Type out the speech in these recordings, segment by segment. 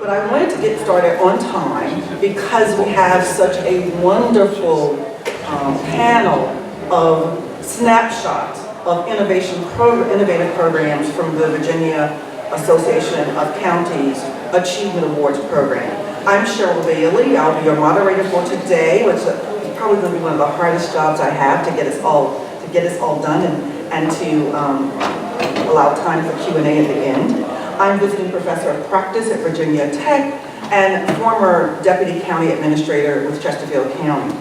But I wanted to get started on time because we have such a wonderful panel of snapshots of innovative programs from the Virginia Association of Counties Achievement Awards Program. I'm Sheryl Bailey. I'll be your moderator for today, which is probably going to be one of the hardest jobs I have to get us all done and to allow time for Q&A at the end. I'm visiting professor of practice at Virginia Tech and former deputy county administrator with Chesterfield County.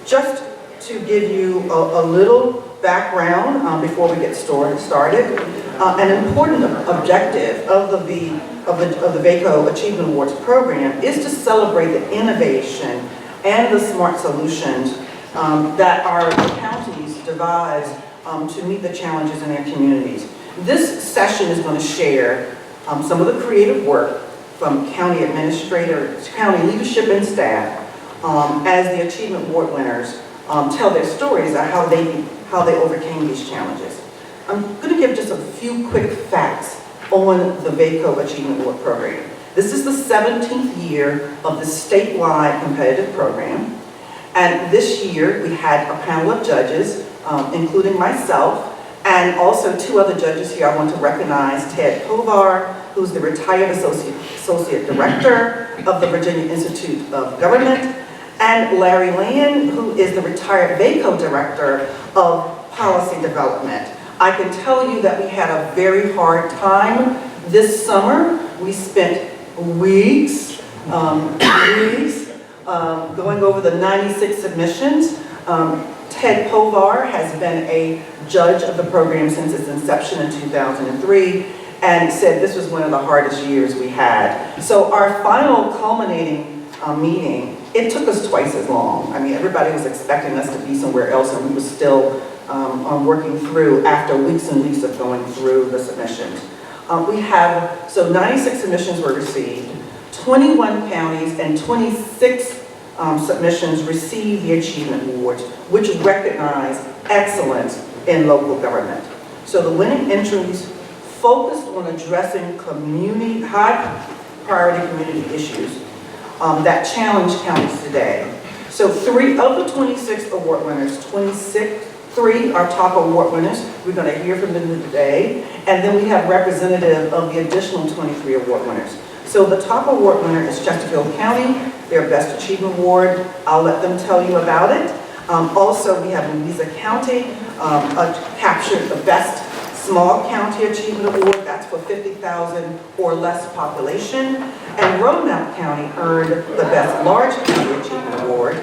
Just to give you a little background before we get started, an important objective of the VACo Achievement Awards Program is to celebrate the innovation and the smart solutions that our counties devise to meet the challenges in their communities. This session is going to share some of the creative work from county administrators, county leadership and staff, as the Achievement Award winners tell their stories of how they overcame these challenges. I'm going to give just a few quick facts on the VACo Achievement Award Program. This is the 17th year of the statewide competitive program, and this year we had a panel of judges, including myself, and also two other judges here I want to recognize: Ted Kovar, who's the retired associate director of the Virginia Institute of Government, and Larry Land, who is the retired VACo director of policy development. I can tell you that we had a very hard time this summer. We spent weeks going over the 96 submissions. Ted Kovar has been a judge of the program since its inception in 2003 and said this was one of the hardest years we had. So our final culminating meeting, it took us twice as long. I mean, everybody was expecting us to be somewhere else, and we were still working through after weeks and weeks of going through the submissions. So 96 submissions were received, 21 counties and 26 submissions received the Achievement Awards, which recognize excellence in local government. So the winning entries focused on addressing high priority community issues that challenge counties today. So 3 of the 26 award winners, 3 are top award winners. We're going to hear from them today. And then we have representative of the additional 23 award winners. So the top award winner is Chesterfield County, their Best Achievement Award. I'll let them tell you about it. Also, we have Louisa County captured the Best Small County Achievement Award. That's for 50,000 or less population. And Roanoke County earned the Best Large County Achievement Award.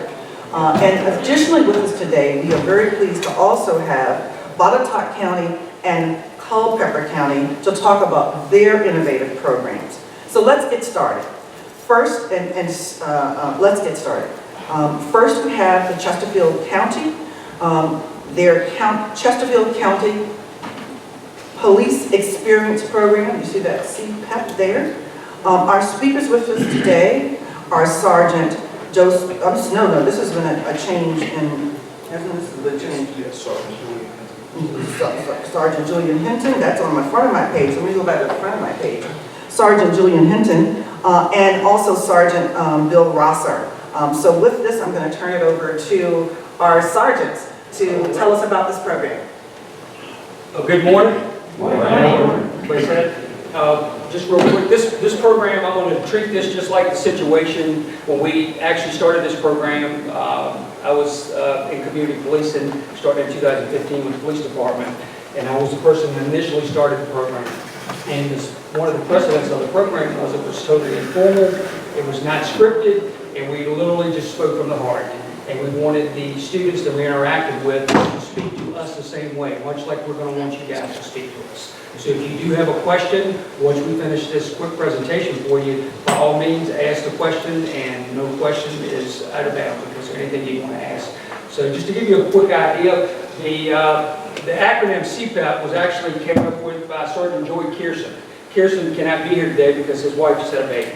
And additionally with us today, we are very pleased to also have Botetourt County and Culpeper County to talk about their innovative programs. So let's get started. First, let's get started. First, we have the Chesterfield County. Their Chesterfield County Police Experience Program. You see that CPEP there. Our speakers with us today are Sergeant Joseph. No, this has been a change in. This is the change. Yes, Sergeant Julian Hinton. That's on the front of my page. Let me go back to the front of my page. Sergeant Julian Hinton, and also Sergeant Bill Rosser. So with this, I'm going to turn it over to our sergeants to tell us about this program. Good morning. Just real quick, this program, I'm going to treat this just like the situation when we actually started this program. I was in community policing, started in 2015 with the police department, and I was the person that initially started the program. And one of the precedents of the program was it was totally informal, it was not scripted, and we literally just spoke from the heart. And we wanted the students that we interacted with to speak to us the same way, much like we're going to want you guys to speak to us. So if you do have a question, once we finish this quick presentation for you, by all means ask the question, and no question is out of bounds because there's anything you want to ask. So just to give you a quick idea, the acronym CPEP was actually came up with by Sergeant Joy Kearson. Kearson cannot be here today because his wife just had a baby.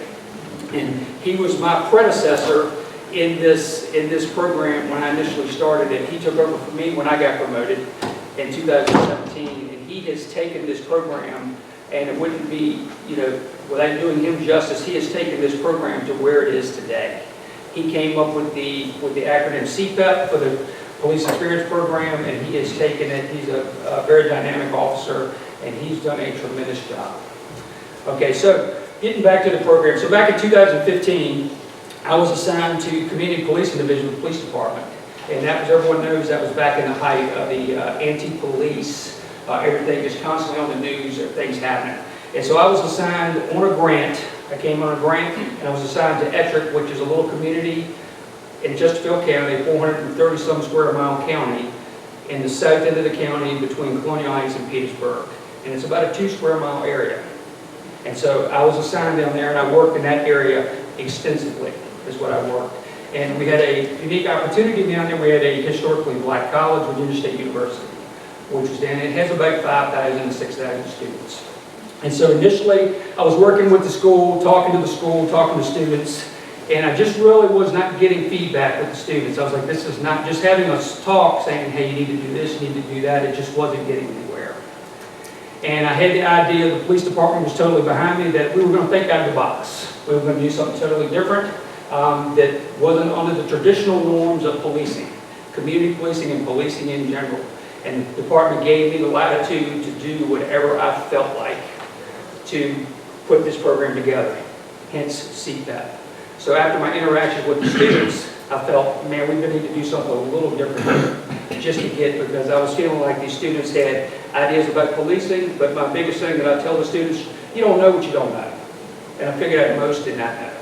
And he was my predecessor in this program when I initially started it. He took over for me when I got promoted in 2017, and he has taken this program And it wouldn't be, without doing him justice, he has taken this program to where it is today. He came up with the acronym CPEP for the Police Experience Program, and he has taken it. He's a very dynamic officer, and he's done a tremendous job. Okay, so getting back to the program. So back in 2015, I was assigned to Community Policing Division of the Police Department. And that was, everyone knows, that was back in the height of the anti-police. Everything is constantly on the news, everything's happening. And so I was assigned on a grant. I came on a grant, and I was assigned to Egertson, which is a little community in Chesterfield County, 430-some square mile county, in the south end of the county between Colonial Heights and Petersburg. And it's about a 2 square mile area. And so I was assigned down there, and I worked in that area extensively, is what I worked. And we had a unique opportunity down there. We had a historically black college, Virginia State University, which is down there. It has about 5,000 to 6,000 students. And so initially, I was working with the school, talking to students, and I just really was not getting feedback with the students. I was like, this is not just having us talk, saying, hey, you need to do this, you need to do that. It just wasn't getting anywhere. And I had the idea, the police department was totally behind me, that we were going to think out of the box. We were going to do something totally different that wasn't under the traditional norms of policing, community policing and policing in general. And the department gave me the latitude to do whatever I felt like to put this program together, hence CPEP. So after my interaction with the students, I felt, man, we're going to need to do something a little different here, just to get, because I was feeling like these students had ideas about policing, but my biggest thing that I tell the students, you don't know what you don't know. And I figured out most did not know.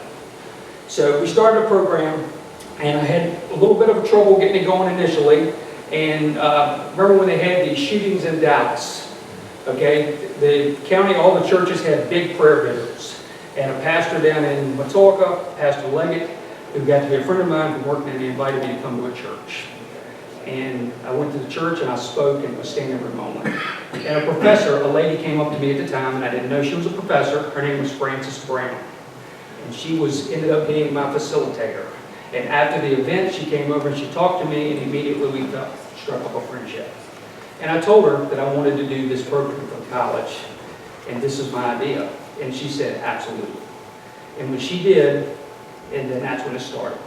So we started a program, and I had a little bit of trouble getting it going initially. And remember when they had these shootings in Dallas? Okay, the county, all the churches had big prayer vigils. And a pastor down in Botetourt, Pastor Leggett, who got to be a friend of mine from working, and he invited me to come to a church. And I went to the church and I spoke and was standing room only. And a professor, a lady came up to me at the time, and I didn't know she was a professor. Her name was Frances Brown. And she ended up being my facilitator. And after the event, she came over and she talked to me, and immediately we struck up a friendship. And I told her that I wanted to do this program from college, and this is my idea. And she said, absolutely. And when she did, and then that's when it started.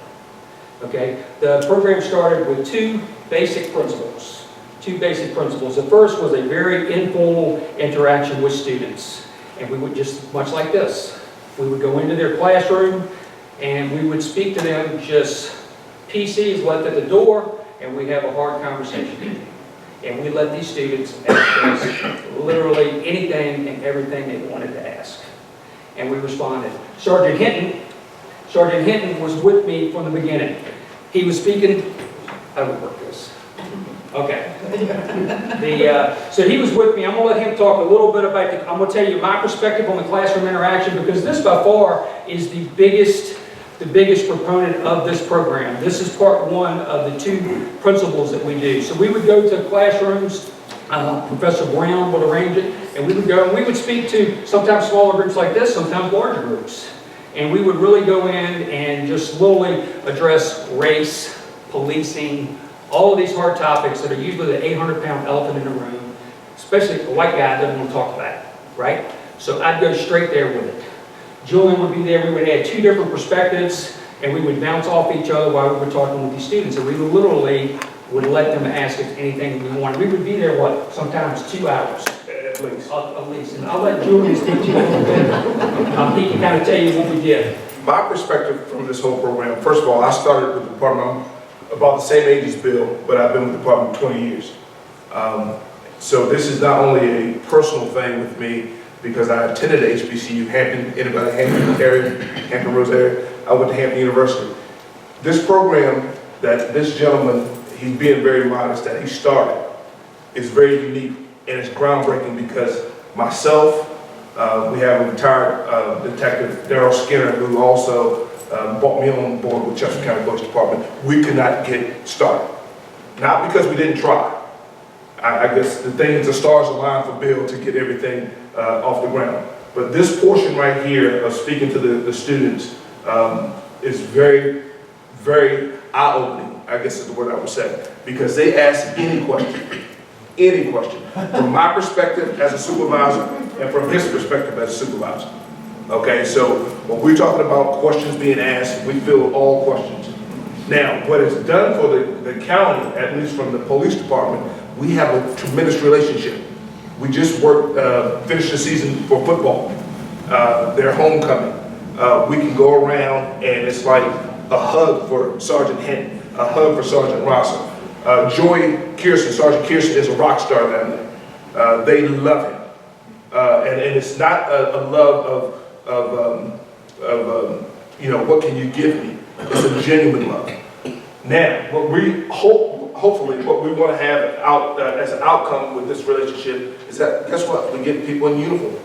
Okay, the program started with two basic principles. The first was a very informal interaction with students. And we would just, much like this, we would go into their classroom and we would speak to them just PCs left at the door, and we have a hard conversation. And we let these students ask literally anything and everything they wanted to ask. And we responded. Sergeant Hinton was with me from the beginning. He was speaking, how do we work this? Okay. So he was with me. I'm going to let him talk a little bit about I'm going to tell you my perspective on the classroom interaction, because this by far is the biggest proponent of this program. This is part one of the 2 principles that we do. So we would go to classrooms, Professor Brown would arrange it, and we would go and we would speak to sometimes smaller groups like this, sometimes larger groups. And we would really go in and just slowly address race, policing, all of these hard topics that are usually the 800-pound elephant in the room, especially a white guy doesn't want to talk about it, right? So I'd go straight there with it. Julian would be there. We would add 2 different perspectives, and we would bounce off each other while we were talking with these students. And we literally would let them ask us anything we wanted. We would be there, sometimes 2 hours. At least. And I'll let Julian speak to you a little bit. He can kind of tell you what we did. My perspective from this whole program, first of all, I started with the department. I'm about the same age as Bill, but I've been with the department 20 years. So this is not only a personal thing with me, because I attended HBCU, Hampton, anybody, Hampton Roads area. I went to Hampton University. This program that this gentleman, he's being very modest, that he started, is very unique, and it's groundbreaking because myself, we have a retired detective, Daryl Skinner, who also brought me on board with Chesterfield County Police Department. We could not get started. Not because we didn't try. I guess the stars aligned for Bill to get everything off the ground. But this portion right here of speaking to the students is very, very eye-opening, I guess is the word I would say, because they ask any question. any question, from my perspective as a supervisor and from his perspective as a supervisor. Okay, so when we're talking about questions being asked, we field all questions. Now, what it's done for the county, at least from the police department, we have a tremendous relationship. We just finished the season for football, their homecoming. We can go around and it's like a hug for Sergeant Hinton, a hug for Sergeant Rosser. Joy Kirsten, Sergeant Kirsten is a rock star down there. They love him. And it's not a love of you know, what can you give me? It's a genuine love. Now, what we hopefully, what we want to have out as an outcome with this relationship is that, guess what? We get people in uniform.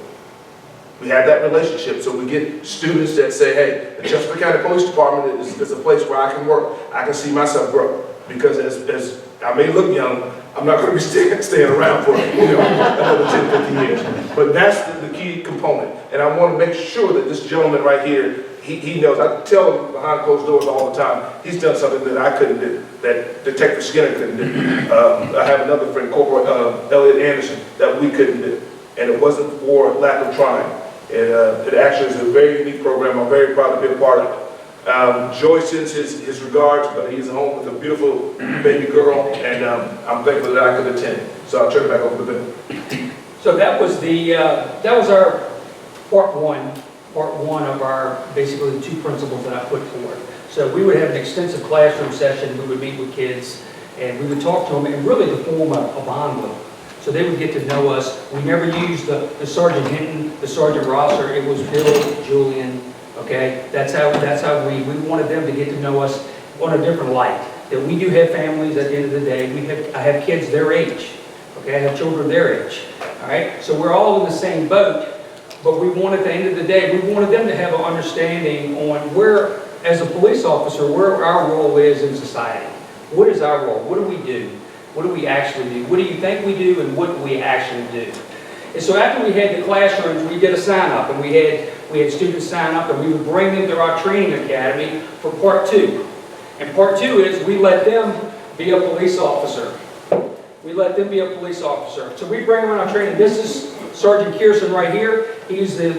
We have that relationship, so we get students that say, hey, the Chesterfield County Police Department is a place where I can work. I can see myself grow. Because as I may look young, I'm not going to be staying around for another 10, 15 years. But that's the key component. And I want to make sure that this gentleman right here, he knows. I tell him behind closed doors all the time, he's done something that I couldn't do, that Detective Skinner couldn't do. I have another friend, Corporal Elliot Anderson, that we couldn't do. And it wasn't for lack of trying. It actually is a very unique program. I'm very proud to be a part of it. Joy sends his regards, but he's home with a beautiful baby girl, and I'm thankful that I could attend. So I'll turn it back over to Ben. So that was our part one of our, basically the 2 principles that I put forth. So we would have an extensive classroom session, we would meet with kids, and we would talk to them, and really to form a bond with them. So they would get to know us. We never used the Sergeant Hinton, the Sergeant Rosser. It was Bill, Julian, okay? That's how we wanted them to get to know us on a different light. That we do have families at the end of the day. I have kids their age, okay? I have children their age, all right? So we're all in the same boat, but we want at the end of the day, we wanted them to have an understanding on where, as a police officer, where our role is in society. What is our role? What do we do? What do we actually do? What do you think we do, and what do we actually do? And so after we had the classrooms, we did a sign-up, and we had students sign up, and we would bring them to our training academy for part 2. And part 2 is we let them be a police officer. We let them be a police officer. So we bring them on our training. This is Sergeant Kirsten right here. He's the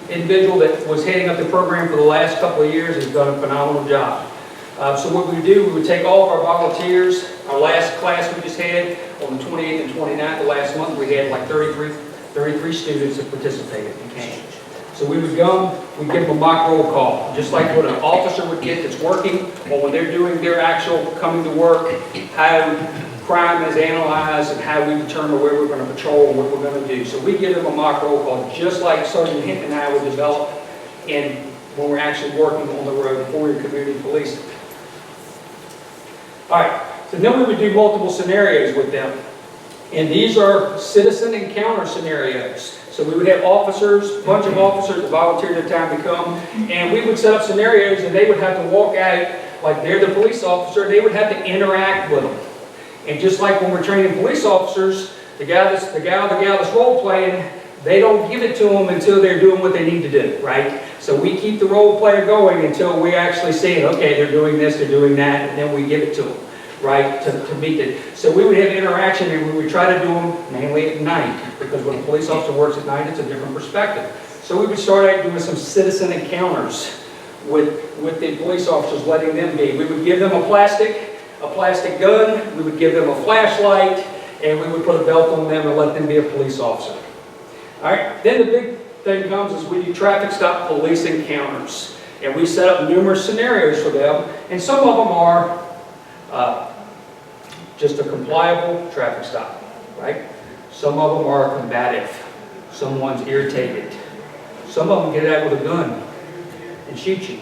individual that was heading up the program for the last couple of years. He's done a phenomenal job. So what we do, we would take all of our volunteers. Our last class we just had on the 28th and 29th of last month, we had like 33 students that participated and came. So we would go, we'd give them a mock roll call, just like what an officer would get that's working, or when they're doing their actual coming to work, how crime is analyzed and how we determine where we're going to patrol and what we're going to do. So we give them a mock roll call, just like Sergeant Hinton and I would develop when we're actually working on the road for your community policing. All right, so then we would do multiple scenarios with them. And these are citizen encounter scenarios. So we would have officers, a bunch of officers that volunteered their time to come, and we would set up scenarios and they would have to walk out like they're the police officer. They would have to interact with them. And just like when we're training police officers, the gal that's role playing, they don't give it to them until they're doing what they need to do, right? So we keep the role player going until we actually see, okay, they're doing this, they're doing that, and then we give it to them, right, to meet it. So we would have interaction, and we would try to do them mainly at night, because when a police officer works at night, it's a different perspective. So we would start out doing some citizen encounters with the police officers, letting them be. We would give them a plastic gun, we would give them a flashlight, and we would put a belt on them and let them be a police officer. All right, then the big thing comes is we do traffic stop police encounters. And we set up numerous scenarios for them, and some of them are just a compliable traffic stop, right? Some of them are combative. Someone's irritated. Some of them get out with a gun and shoot you,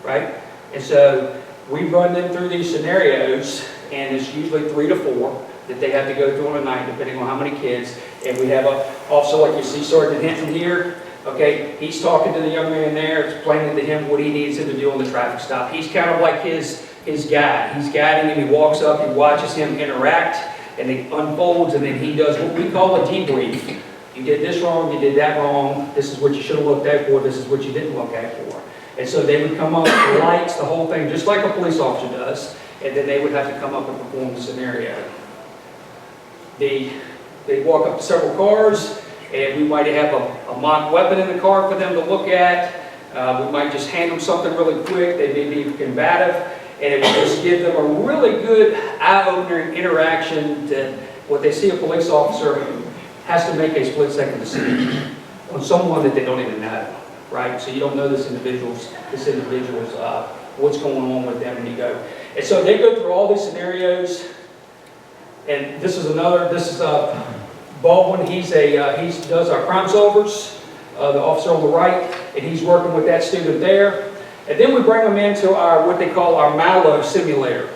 right? And so we run them through these scenarios, and it's usually 3 to 4 that they have to go through on a night, depending on how many kids. And we have an officer like you see Sergeant Hinton here. Okay, he's talking to the young man there, explaining to him what he needs him to do on the traffic stop. He's kind of like his guide. He's guiding him. He walks up, he watches him interact, and it unfolds, and then he does what we call a debrief. You did this wrong, you did that wrong, this is what you should have looked at for, this is what you didn't look at for. And so they would come up with lights, the whole thing, just like a police officer does, and then they would have to come up and perform the scenario. They walk up to several cars, and we might have a mock weapon in the car for them to look at. We might just hand them something really quick. They may be combative, and it will just give them a really good eye-opening interaction that what they see a police officer has to make a split-second decision on someone that they don't even know, right? So you don't know this individual's what's going on with them when you go. And so they go through all these scenarios, and this is Baldwin. He does our crime solvers, the officer on the right, and he's working with that student there. And then we bring them into what they call our Milo simulator.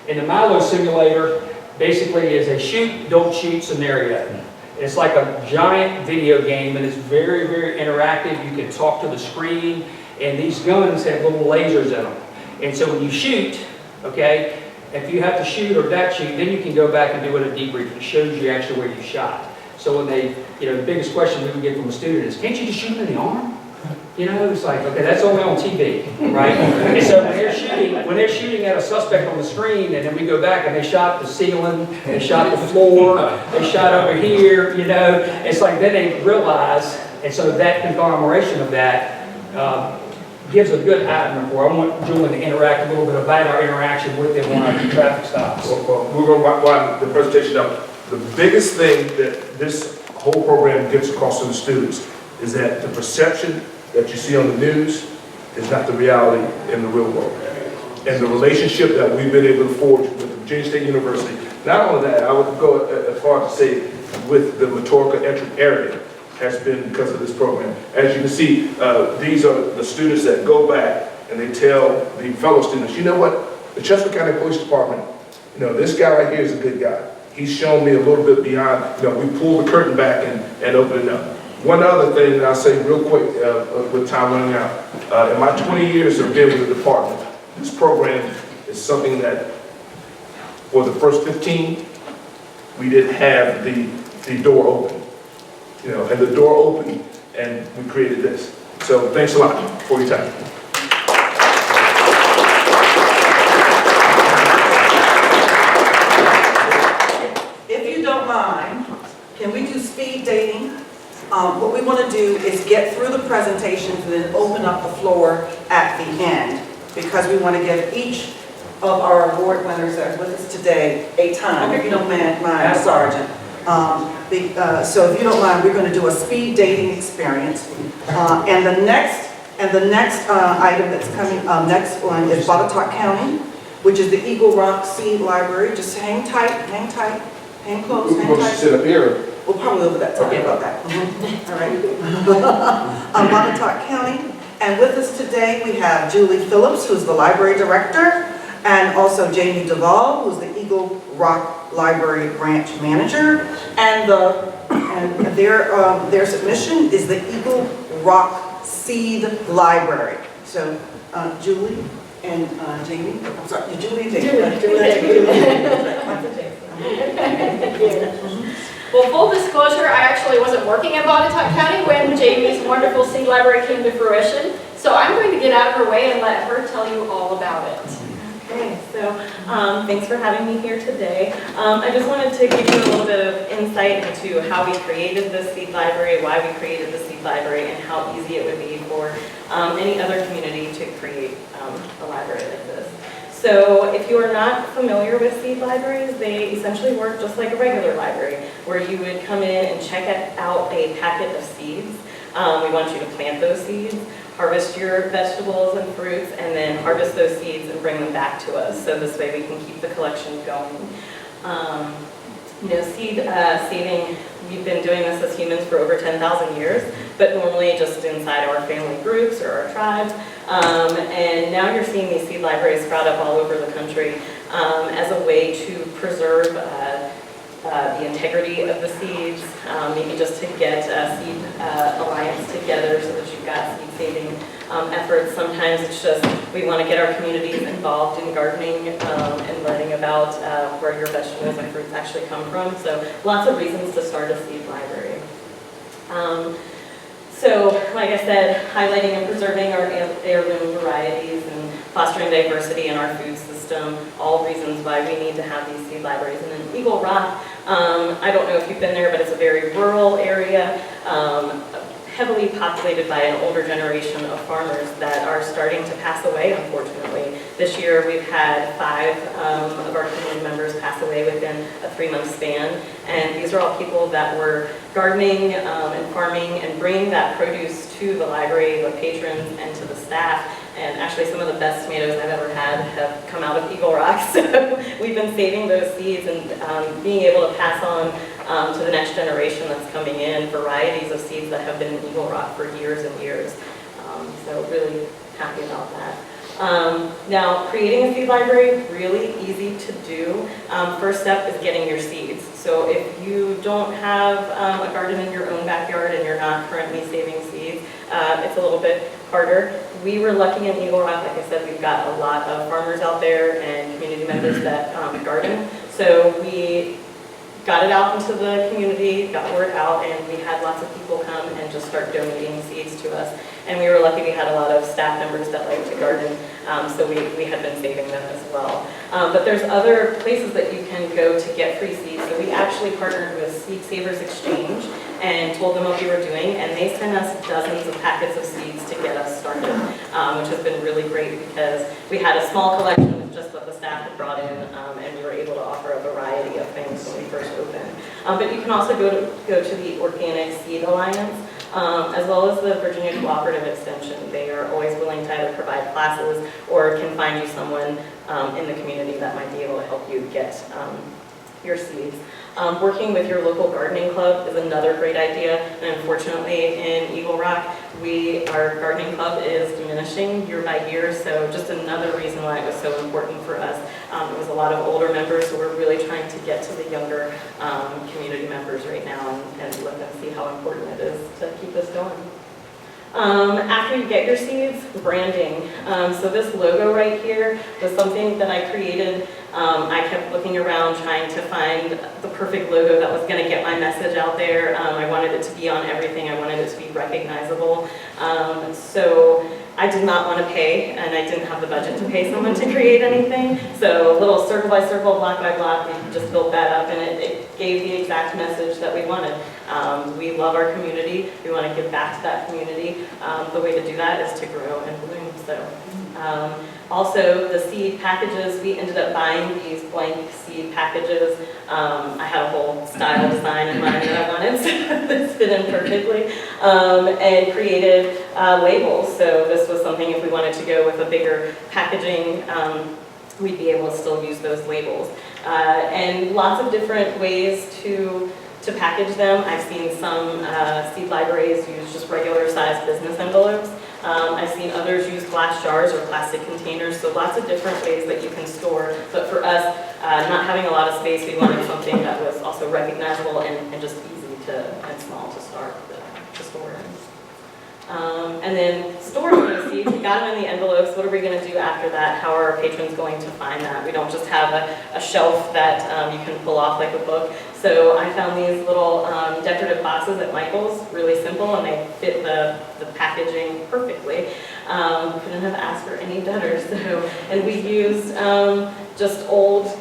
And the Milo simulator basically is a shoot, don't shoot scenario. It's like a giant video game, and it's very, very interactive. You can talk to the screen, and these guns have little lasers in them. And so when you shoot, okay, if you have to shoot or not shoot, then you can go back and do it a debrief. It shows you actually where you shot. So when they, the biggest question we would get from a student is, can't you just shoot them in the arm? It's like, okay, that's only on TV, right? And so when they're shooting at a suspect on the screen, and then we go back and they shot the ceiling, they shot the floor, they shot over here, it's like then they realize, and so that conglomeration of that gives a good eye for. I want Julian to interact a little bit about our interaction with them on our traffic stops. Well, we're going to wind the presentation up. The biggest thing that this whole program gets across to the students is that the perception that you see on the news is not the reality in the real world. And the relationship that we've been able to forge with Virginia State University, not only that, I would go as far as to say with the Botetourt area, has been because of this program. As you can see, these are the students that go back and they tell the fellow students, you know what, the Chesterfield County Police Department, this guy right here is a good guy. He's shown me a little bit beyond, we pull the curtain back and open it up. One other thing that I'll say real quick with time running out. In my 20 years of being with the department, this program is something that for the first 15, we didn't have the door open. And the door opened and we created this. So thanks a lot for your time. If you don't mind, can we do speed dating? What we want to do is get through the presentations and then open up the floor at the end, because we want to give each of our award winners that are with us today a time. If you don't mind, Sergeant. So if you don't mind, we're going to do a speed dating experience. And the next item that's coming, next one is Botetourt County, which is the Eagle Rock Seed Library. Just hang tight, hang close, hang tight. Sit up here. We'll probably over that time about that. All right. Botetourt County. And with us today, we have Julie Phillips, who's the library director, and also Jaime Duvall, who's the Eagle Rock Library branch manager. And their submission is the Eagle Rock Seed Library. So Julie and Jaime, I'm sorry, Julie and Jaime. Well, full disclosure, I actually wasn't working at Botetourt County when Jaime's wonderful seed library came to fruition. So I'm going to get out of her way and let her tell you all about it. Okay, so thanks for having me here today. I just wanted to give you a little bit of insight into how we created the seed library, why we created the seed library, and how easy it would be for any other community to create a library like this. So if you are not familiar with seed libraries, they essentially work just like a regular library, where you would come in and check out a packet of seeds. We want you to plant those seeds, harvest your vegetables and fruits, and then harvest those seeds and bring them back to us. So this way we can keep the collection going. Seed saving, we've been doing this as humans for over 10,000 years, but normally just inside our family groups or our tribes. And now you're seeing these seed libraries sprout up all over the country as a way to preserve the integrity of the seeds, maybe just to get a seed alliance together so that you've got seed saving efforts. Sometimes it's just we want to get our communities involved in gardening and learning about where your vegetables and fruits actually come from. So lots of reasons to start a seed library. So, like I said, highlighting and preserving our heirloom varieties and fostering diversity in our food system, all reasons why we need to have these seed libraries. And in Eagle Rock, I don't know if you've been there, but it's a very rural area, heavily populated by an older generation of farmers that are starting to pass away, unfortunately. This year we've had 5 of our community members pass away within a 3-month span, and these are all people that were gardening and farming and bringing that produce to the library, the patrons, and to the staff. And actually some of the best tomatoes I've ever had have come out of Eagle Rock, so we've been saving those seeds and being able to pass on to the next generation that's coming in varieties of seeds that have been in Eagle Rock for years and years. So really happy about that. Now, creating a seed library, really easy to do. First step is getting your seeds. So if you don't have a garden in your own backyard and you're not currently saving seeds, it's a little bit harder. We were lucky in Eagle Rock, like I said, we've got a lot of farmers out there and community members that garden. So we got it out into the community, got word out, and we had lots of people come and just start donating seeds to us. And we were lucky we had a lot of staff members that like to garden, so we had been saving them as well. But there's other places that you can go to get free seeds. So we actually partnered with Seed Savers Exchange and told them what we were doing, and they sent us dozens of packets of seeds to get us started, which has been really great because we had a small collection of just what the staff had brought in, and we were able to offer a variety of things when we first opened. But you can also go to the Organic Seed Alliance, as well as the Virginia Cooperative Extension. They are always willing to either provide classes or can find you someone in the community that might be able to help you get your seeds. Working with your local gardening club is another great idea, and unfortunately in Eagle Rock, our gardening club is diminishing year by year, so just another reason why it was so important for us. It was a lot of older members, so we're really trying to get to the younger community members right now and let them see how important it is to keep this going. After you get your seeds, branding. So this logo right here was something that I created. I kept looking around trying to find the perfect logo that was going to get my message out there. I wanted it to be on everything. I wanted it to be recognizable. So I did not want to pay, and I didn't have the budget to pay someone to create anything. So little circle by circle, block by block, we just built that up, and it gave the exact message that we wanted. We love our community. We want to give back to that community. The way to do that is to grow and bloom. So, also, the seed packages, we ended up buying these blank seed packages. I had a whole style design in mind that I wanted, so this fit in perfectly, and created labels. So this was something, if we wanted to go with a bigger packaging, we'd be able to still use those labels. And lots of different ways to package them. I've seen some seed libraries use just regular sized business envelopes. I've seen others use glass jars or plastic containers, so lots of different ways that you can store. But for us, not having a lot of space, we wanted something that was also recognizable and just easy and small to start to store in. And then storing those seeds, we got them in the envelopes. What are we going to do after that? How are our patrons going to find that? We don't just have a shelf that you can pull off like a book. So I found these little decorative boxes at Michael's, really simple, and they fit the packaging perfectly. Couldn't have asked for any better. So, and we used just old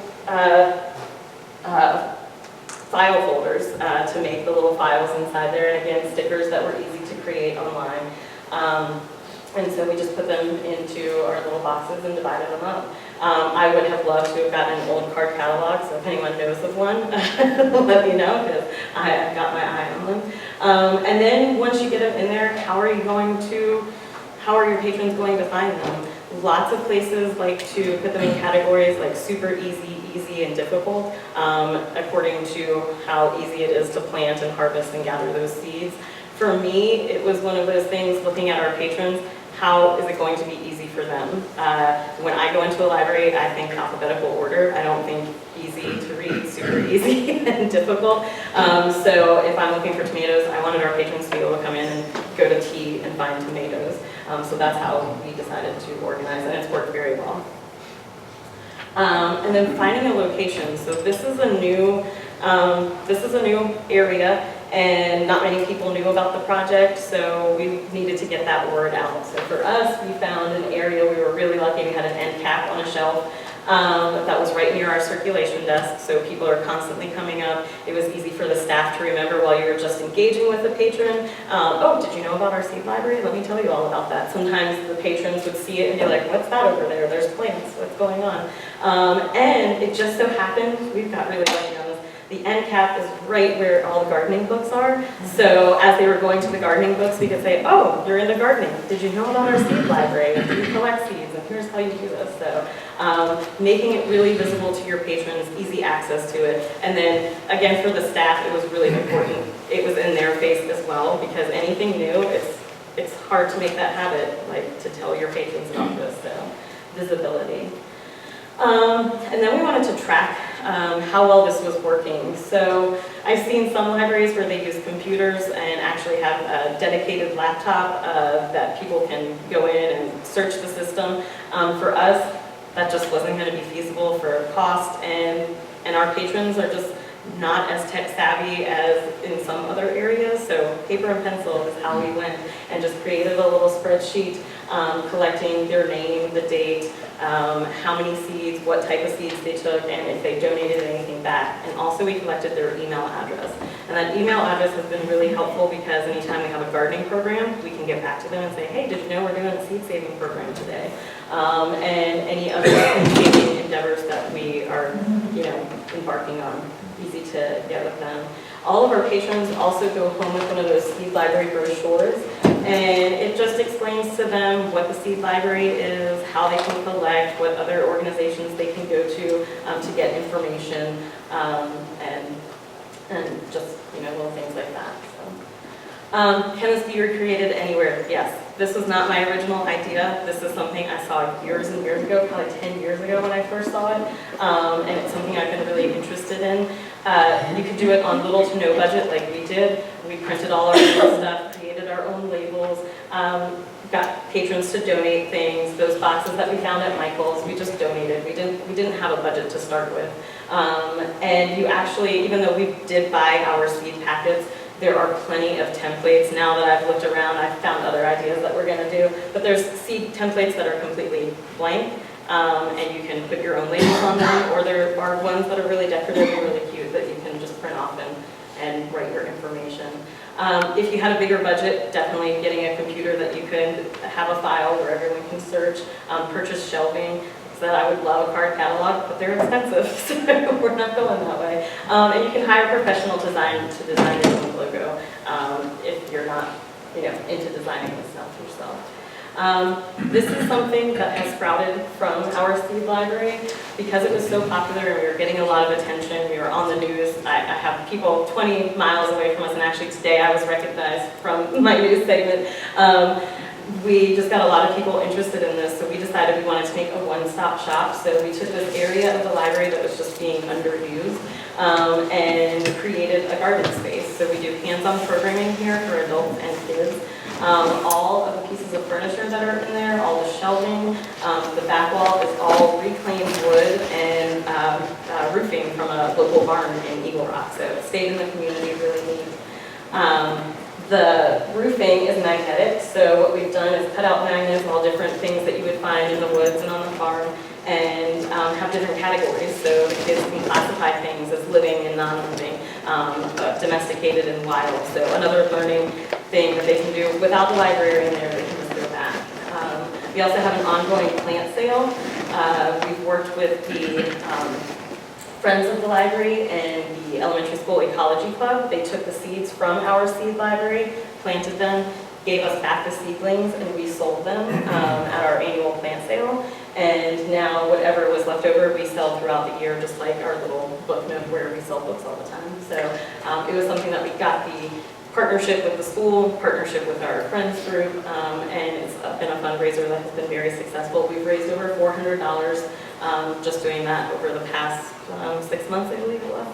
file folders to make the little files inside there, and again, stickers that were easy to create online. And so we just put them into our little boxes and divided them up. I would have loved to have gotten an old card catalog, so if anyone knows of one, let me know, because I've got my eye on them. And then once you get them in there, how are your patrons going to find them? Lots of places like to put them in categories like super easy, easy, and difficult, according to how easy it is to plant and harvest and gather those seeds. For me, it was one of those things, looking at our patrons, how is it going to be easy for them? When I go into a library, I think alphabetical order. I don't think easy to read, super easy, and difficult. So if I'm looking for tomatoes, I wanted our patrons to be able to come in and go to T and find tomatoes. So that's how we decided to organize, and it's worked very well. And then finding a location. So this is a new area, and not many people knew about the project, so we needed to get that word out. So for us, we found an area, we were really lucky, we had an end cap on a shelf that was right near our circulation desk, so people are constantly coming up. It was easy for the staff to remember while you were just engaging with the patron. Oh, did you know about our seed library? Let me tell you all about that. Sometimes the patrons would see it and be like, what's that over there? There's plants, what's going on? And it just so happened, we've got really lucky on this, the end cap is right where all the gardening books are. So as they were going to the gardening books, we could say, oh, you're into gardening. Did you know about our seed library? Do you collect seeds? And here's how you do this. So making it really visible to your patrons, easy access to it. And then again, for the staff, it was really important. It was in their face as well, because anything new, it's hard to make that habit, like to tell your patrons about this, so visibility. And then we wanted to track how well this was working. So I've seen some libraries where they use computers and actually have a dedicated laptop that people can go in and search the system. For us, that just wasn't going to be feasible for cost, and our patrons are just not as tech savvy as in some other areas, so paper and pencil is how we went and just created a little spreadsheet collecting their name, the date, how many seeds, what type of seeds they took, and if they donated anything back. And also we collected their email address. And that email address has been really helpful because anytime we have a gardening program, we can get back to them and say, hey, did you know we're doing a seed saving program today? And any other saving endeavors that we are, embarking on. Easy to get with them. All of our patrons also go home with one of those seed library brochures, and it just explains to them what the seed library is, how they can collect, what other organizations they can go to get information, and just little things like that. So, can this be recreated anywhere? Yes. This was not my original idea. This is something I saw years and years ago, probably 10 years ago when I first saw it, and it's something I've been really interested in. You could do it on little to no budget like we did. We printed all our own stuff, created our own labels, got patrons to donate things. Those boxes that we found at Michael's, we just donated. We didn't have a budget to start with. And you actually, even though we did buy our seed packets, there are plenty of templates. Now that I've looked around, I've found other ideas that we're going to do. But there's seed templates that are completely blank, and you can put your own labels on them, or there are ones that are really decorative and really cute that you can just print off and write your information. If you had a bigger budget, definitely getting a computer that you could have a file where everyone can search, purchase shelving. That I would love a card catalog, but they're expensive, so we're not going that way. And you can hire a professional design to design your own logo if you're not, into designing this stuff yourself. This is something that has sprouted from our seed library because it was so popular and we were getting a lot of attention. We were on the news. I have people 20 miles away from us, and actually today I was recognized from my news segment. We just got a lot of people interested in this, so we decided we wanted to make a one-stop shop. So we took this area of the library that was just being underused and created a garden space. So we do hands-on programming here for adults and kids. All of the pieces of furniture that are in there, all the shelving, the back wall is all reclaimed wood and roofing from a local barn in Eagle Rock. So it stayed in the community, really neat. The roofing is magnetic, so what we've done is cut out magnets, all different things that you would find in the woods and on the farm, and have different categories, so kids can classify things as living and non-living, domesticated and wild. So another learning thing that they can do without the librarian there, they can just go back. We also have an ongoing plant sale. We've worked with the Friends of the Library and the Elementary School Ecology Club. They took the seeds from our seed library, planted them, gave us back the seedlings, and we sold them at our annual plant sale. And now whatever was left over, we sell throughout the year, just like our little book nook where we sell books all the time. So it was something that we got the partnership with the school, partnership with our friends group, and it's been a fundraiser that has been very successful. We've raised over $400 just doing that over the past 6 months, I believe it was.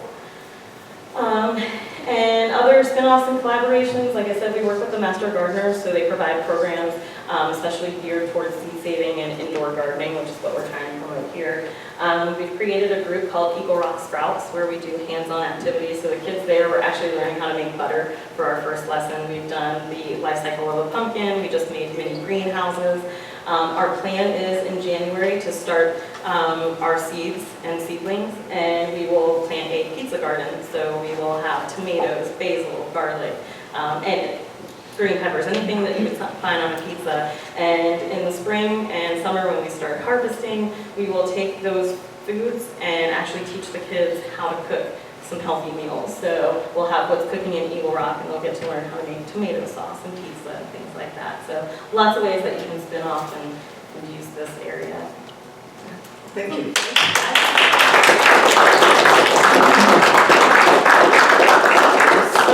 And other spin-offs and collaborations, like I said, we work with the Master Gardeners, so they provide programs especially geared towards seed saving and indoor gardening, which is what we're trying to promote here. We've created a group called Eagle Rock Sprouts, where we do hands-on activities. So the kids there were actually learning how to make butter for our first lesson. We've done the life cycle of a pumpkin. We just made mini greenhouses. Our plan is in January to start our seeds and seedlings, and we will plant a pizza garden. So we will have tomatoes, basil, garlic, and green peppers, anything that you would find on a pizza. And in the spring and summer when we start harvesting, we will take those foods and actually teach the kids how to cook some healthy meals. So we'll have what's cooking in Eagle Rock, and they'll get to learn how to make tomato sauce and pizza and things like that. So lots of ways that you can spin off and use this area. Thank you. So,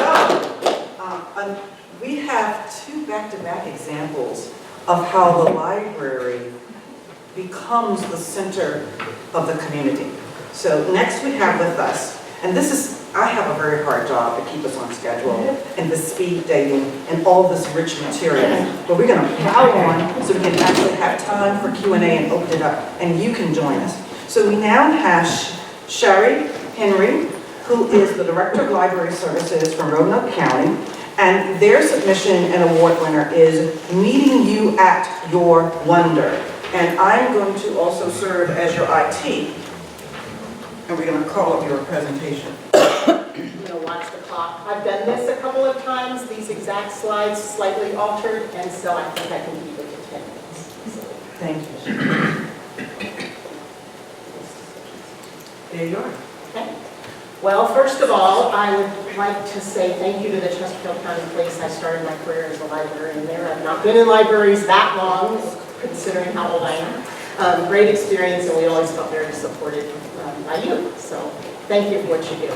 we have two back-to-back examples of how the library becomes the center of the community. So next we have with us, and this is, I have a very hard job to keep us on schedule and the speed dating and all this rich material. But we're going to plow on so we can actually have time for Q&A and open it up, and you can join us. So we now have Shari Henry, who is the Director of Library Services from Roanoke County, and their submission and award winner is Meeting You at Your Wonder. And I'm going to also serve as your IT, and we're going to call up your presentation. I'm going to watch the clock. I've done this a couple of times, these exact slides slightly altered, and so I think I can keep it to 10 minutes. So. Thank you. There you are. Okay. Well, first of all, I would like to say thank you to the Chesterfield County Police. I started my career as a librarian there. I've not been in libraries that long, considering how old I am. Great experience, and we always felt very supported by you. So thank you for what you do.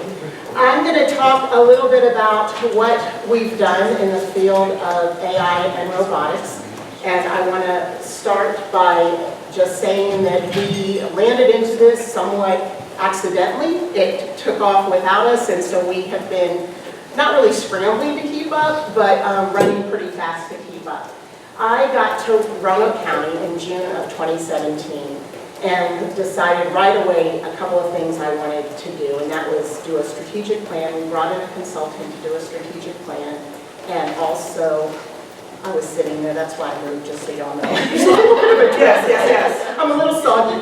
I'm going to talk a little bit about what we've done in the field of AI and robotics. And I want to start by just saying that we landed into this somewhat accidentally. It took off without us, and so we have been not really scrambling to keep up, but running pretty fast to keep up. I got to Roanoke County in June of 2017 and decided right away a couple of things I wanted to do, and that was do a strategic plan. We brought in a consultant to do a strategic plan, and also I was sitting there, that's why I moved, just so y'all know. Yes. I'm a little soggy.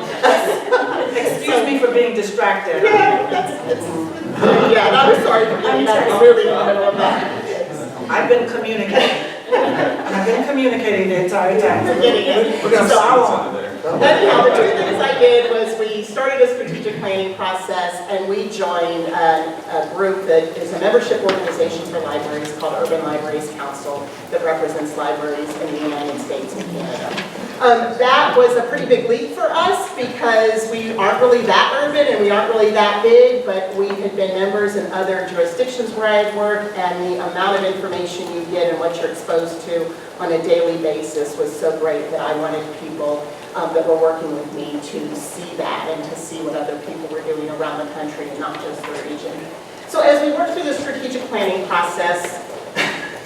Excuse me for being distracted. Yeah, I'm sorry for being really in the middle of that. I've been communicating. I've been communicating the entire time. We're getting it. We're going to follow on. Anyhow, the two things I did was we started a strategic planning process, and we joined a group that is a membership organization for libraries called Urban Libraries Council that represents libraries in the United States and Canada. That was a pretty big leap for us because we aren't really that urban and we aren't really that big, but we had been members in other jurisdictions where I had worked, and the amount of information you get and what you're exposed to on a daily basis was so great that I wanted people that were working with me to see that and to see what other people were doing around the country and not just the region. So as we worked through the strategic planning process,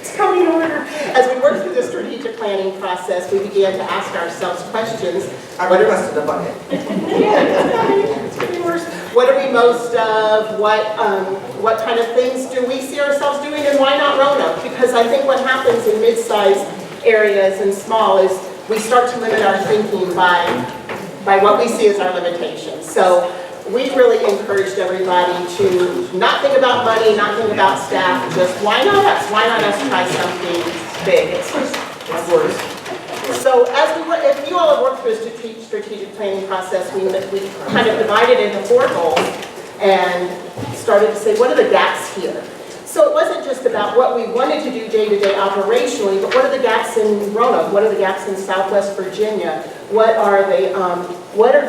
it's coming in order. As we worked through the strategic planning process, we began to ask ourselves questions. I requested a bucket. It's getting worse. What are we most of? What kind of things do we see ourselves doing, and why not Roanoke? Because I think what happens in mid-sized areas and small is we start to limit our thinking by what we see as our limitations. So we really encouraged everybody to not think about money, not think about staff, just why not us? Why not us try something big? It's worse. So if you all have worked through a strategic planning process, we kind of divided into 4 goals and started to say, what are the gaps here? So it wasn't just about what we wanted to do day-to-day operationally, but what are the gaps in Roanoke? What are the gaps in Southwest Virginia? What are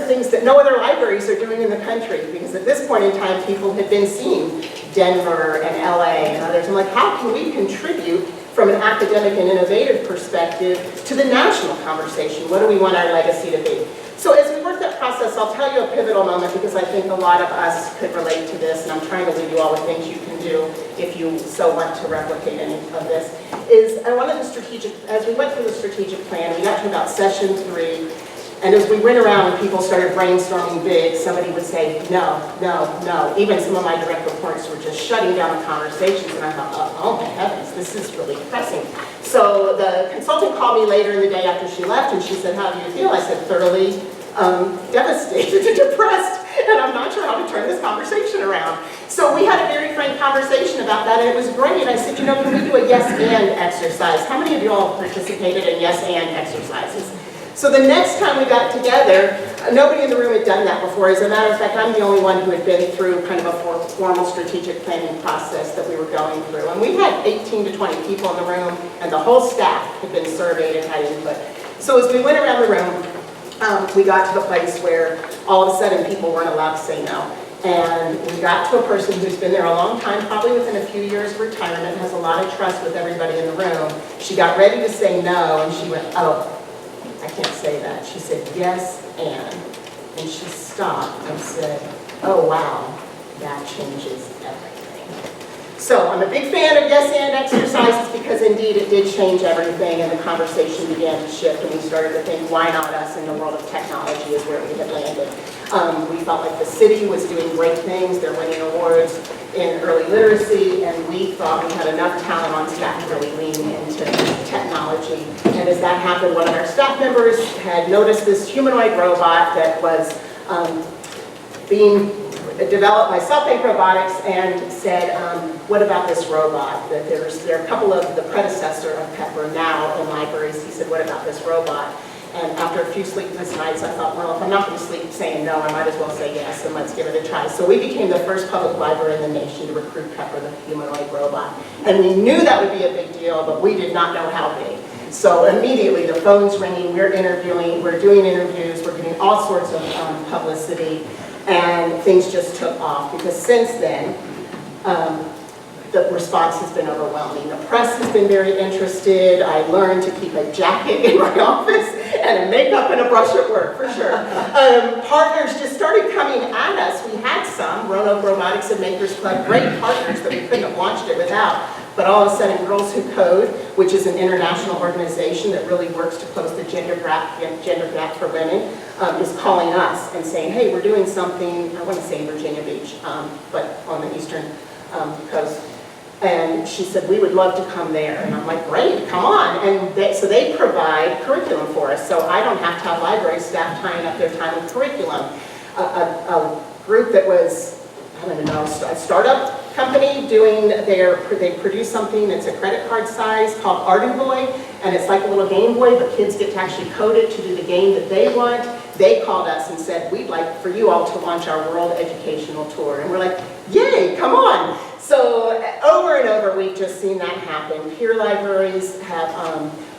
things that no other libraries are doing in the country? Because at this point in time, people had been seeing Denver and LA and others. I'm like, how can we contribute from an academic and innovative perspective to the national conversation? What do we want our legacy to be? So as we work that process, I'll tell you a pivotal moment because I think a lot of us could relate to this, and I'm trying to leave you all with things you can do if you so want to replicate any of this, is as we went through the strategic plan, we got to about session 3, and as we went around and people started brainstorming big, somebody would say, no, no, no. Even some of my direct reports were just shutting down the conversations, and I thought, oh my heavens, this is really pressing. So the consultant called me later in the day after she left, and she said, how do you feel? I said, thoroughly devastated and depressed, and I'm not sure how to turn this conversation around. So we had a very frank conversation about that, and it was great. I said, you know, can we do a yes and exercise? How many of you all participated in yes and exercises? So the next time we got together, nobody in the room had done that before. As a matter of fact, I'm the only one who had been through kind of a formal strategic planning process that we were going through. And we had 18 to 20 people in the room, and the whole staff had been surveyed and had input. So as we went around the room, we got to the place where all of a sudden people weren't allowed to say no. And we got to a person who's been there a long time, probably within a few years of retirement, has a lot of trust with everybody in the room. She got ready to say no, and she went, oh, I can't say that. She said, yes, and she stopped and said, oh, wow, that changes everything. So I'm a big fan of yes and exercises because indeed it did change everything, and the conversation began to shift, and we started to think, why not us in the world of technology is where we had landed. We felt like the city was doing great things. They're winning awards in early literacy, and we thought we had enough talent on staff to really lean into technology. And as that happened, one of our staff members had noticed this humanoid robot that was being developed by Culpeper Robotics, and said, what about this robot? That there are a couple of the predecessor of Pepper now in libraries. He said, what about this robot? And after a few sleepless nights, I thought, well, if I'm not going to sleep saying no, I might as well say yes, and let's give it a try. So we became the first public library in the nation to recruit Pepper, the humanoid robot. And we knew that would be a big deal, but we did not know how big. So immediately the phone's ringing, we're interviewing, we're doing interviews, we're getting all sorts of publicity, and things just took off. Because since then, the response has been overwhelming. The press has been very interested. I learned to keep a jacket in my office and a makeup and a brush at work, for sure. Partners just started coming at us. We had some, Roanoke Robotics and Makers Club, great partners that we couldn't have launched it without. But all of a sudden, Girls Who Code, which is an international organization that really works to close the gender gap for women, is calling us and saying, hey, we're doing something, I want to say Virginia Beach, but on the eastern coast. And she said, we would love to come there. And I'm like, great, come on. And so they provide curriculum for us. So I don't have to have library staff tying up their time with curriculum. A group that was, I don't know, a startup company they produce something that's a credit card size called Arden Boy. And it's like a little Game Boy, but kids get to actually code it to do the game that they want. They called us and said, we'd like for you all to launch our World Educational Tour. And we're like, yay, come on. So over and over, we've just seen that happen. Peer libraries have,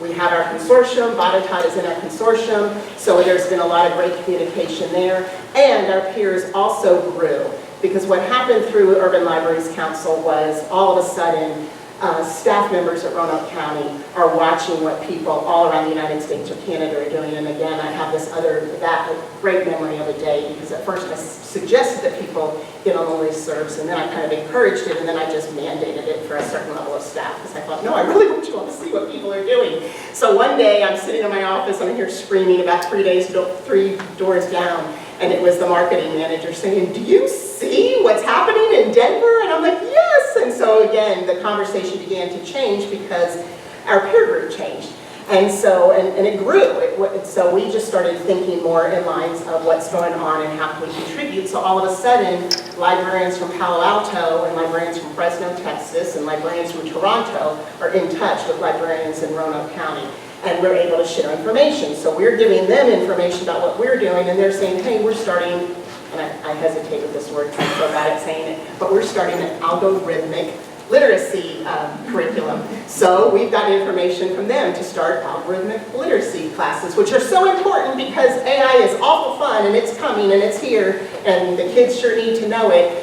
we have our consortium, Botetourt is in our consortium, so there's been a lot of great communication there. And our peers also grew, because what happened through Urban Libraries Council was all of a sudden, staff members at Roanoke County are watching what people all around the United States or Canada are doing. And again, I have that great memory of a day, because at first I suggested that people get on the listservs, and then I kind of encouraged it, and then I just mandated it for a certain level of staff, because I thought, no, I really want you all to see what people are doing. So one day I'm sitting in my office, and I hear screaming about 3 doors down, and it was the marketing manager saying, do you see what's happening in Denver? And I'm like, yes. And so again, the conversation began to change because our peer group changed. And so, and it grew. So we just started thinking more in lines of what's going on and how can we contribute. So all of a sudden, librarians from Palo Alto and librarians from Fresno, Texas, and librarians from Toronto are in touch with librarians in Roanoke County. And we're able to share information. So we're giving them information about what we're doing, and they're saying, hey, we're starting, and I hesitate with this word because I'm so bad at saying it, but we're starting an algorithmic literacy curriculum. So we've got information from them to start algorithmic literacy classes, which are so important because AI is awful fun, and it's coming, and it's here, and the kids sure need to know it.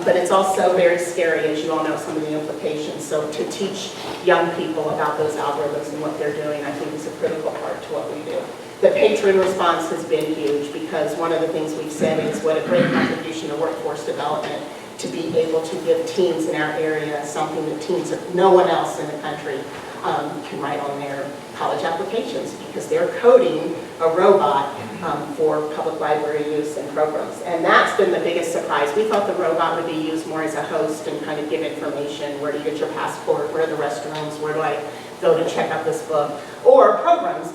But it's also very scary, as you all know, some of the implications. So to teach young people about those algorithms and what they're doing, I think is a critical part to what we do. The patron response has been huge, because one of the things we've said is what a great contribution to workforce development to be able to give teens in our area something that no one else in the country can write on their college applications, because they're coding a robot for public library use and programs. And that's been the biggest surprise. We thought the robot would be used more as a host and kind of give information. Where do you get your passport? Where are the restrooms? Where do I go to check out this book, or programs.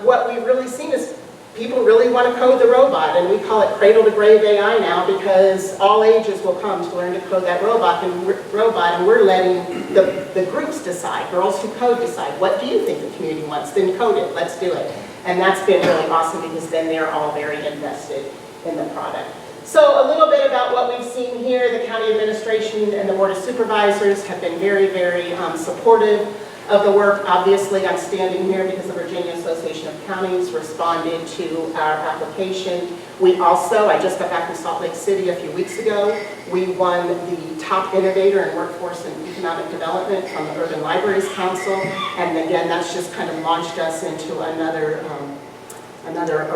What we've really seen is people really want to code the robot, and we call it cradle to grave AI now because all ages will come to learn to code that robot, and we're letting the groups decide. Girls Who Code decide, what do you think the community wants? Then code it, let's do it. And that's been really awesome because then they're all very invested in the product. So a little bit about what we've seen here. The county administration and the board of supervisors have been very, very supportive of the work. Obviously, I'm standing here because the Virginia Association of Counties responded to our application. We also, I just got back from Salt Lake City a few weeks ago. We won the top innovator in workforce and economic development from the Urban Libraries Council. And again, that's just kind of launched us into another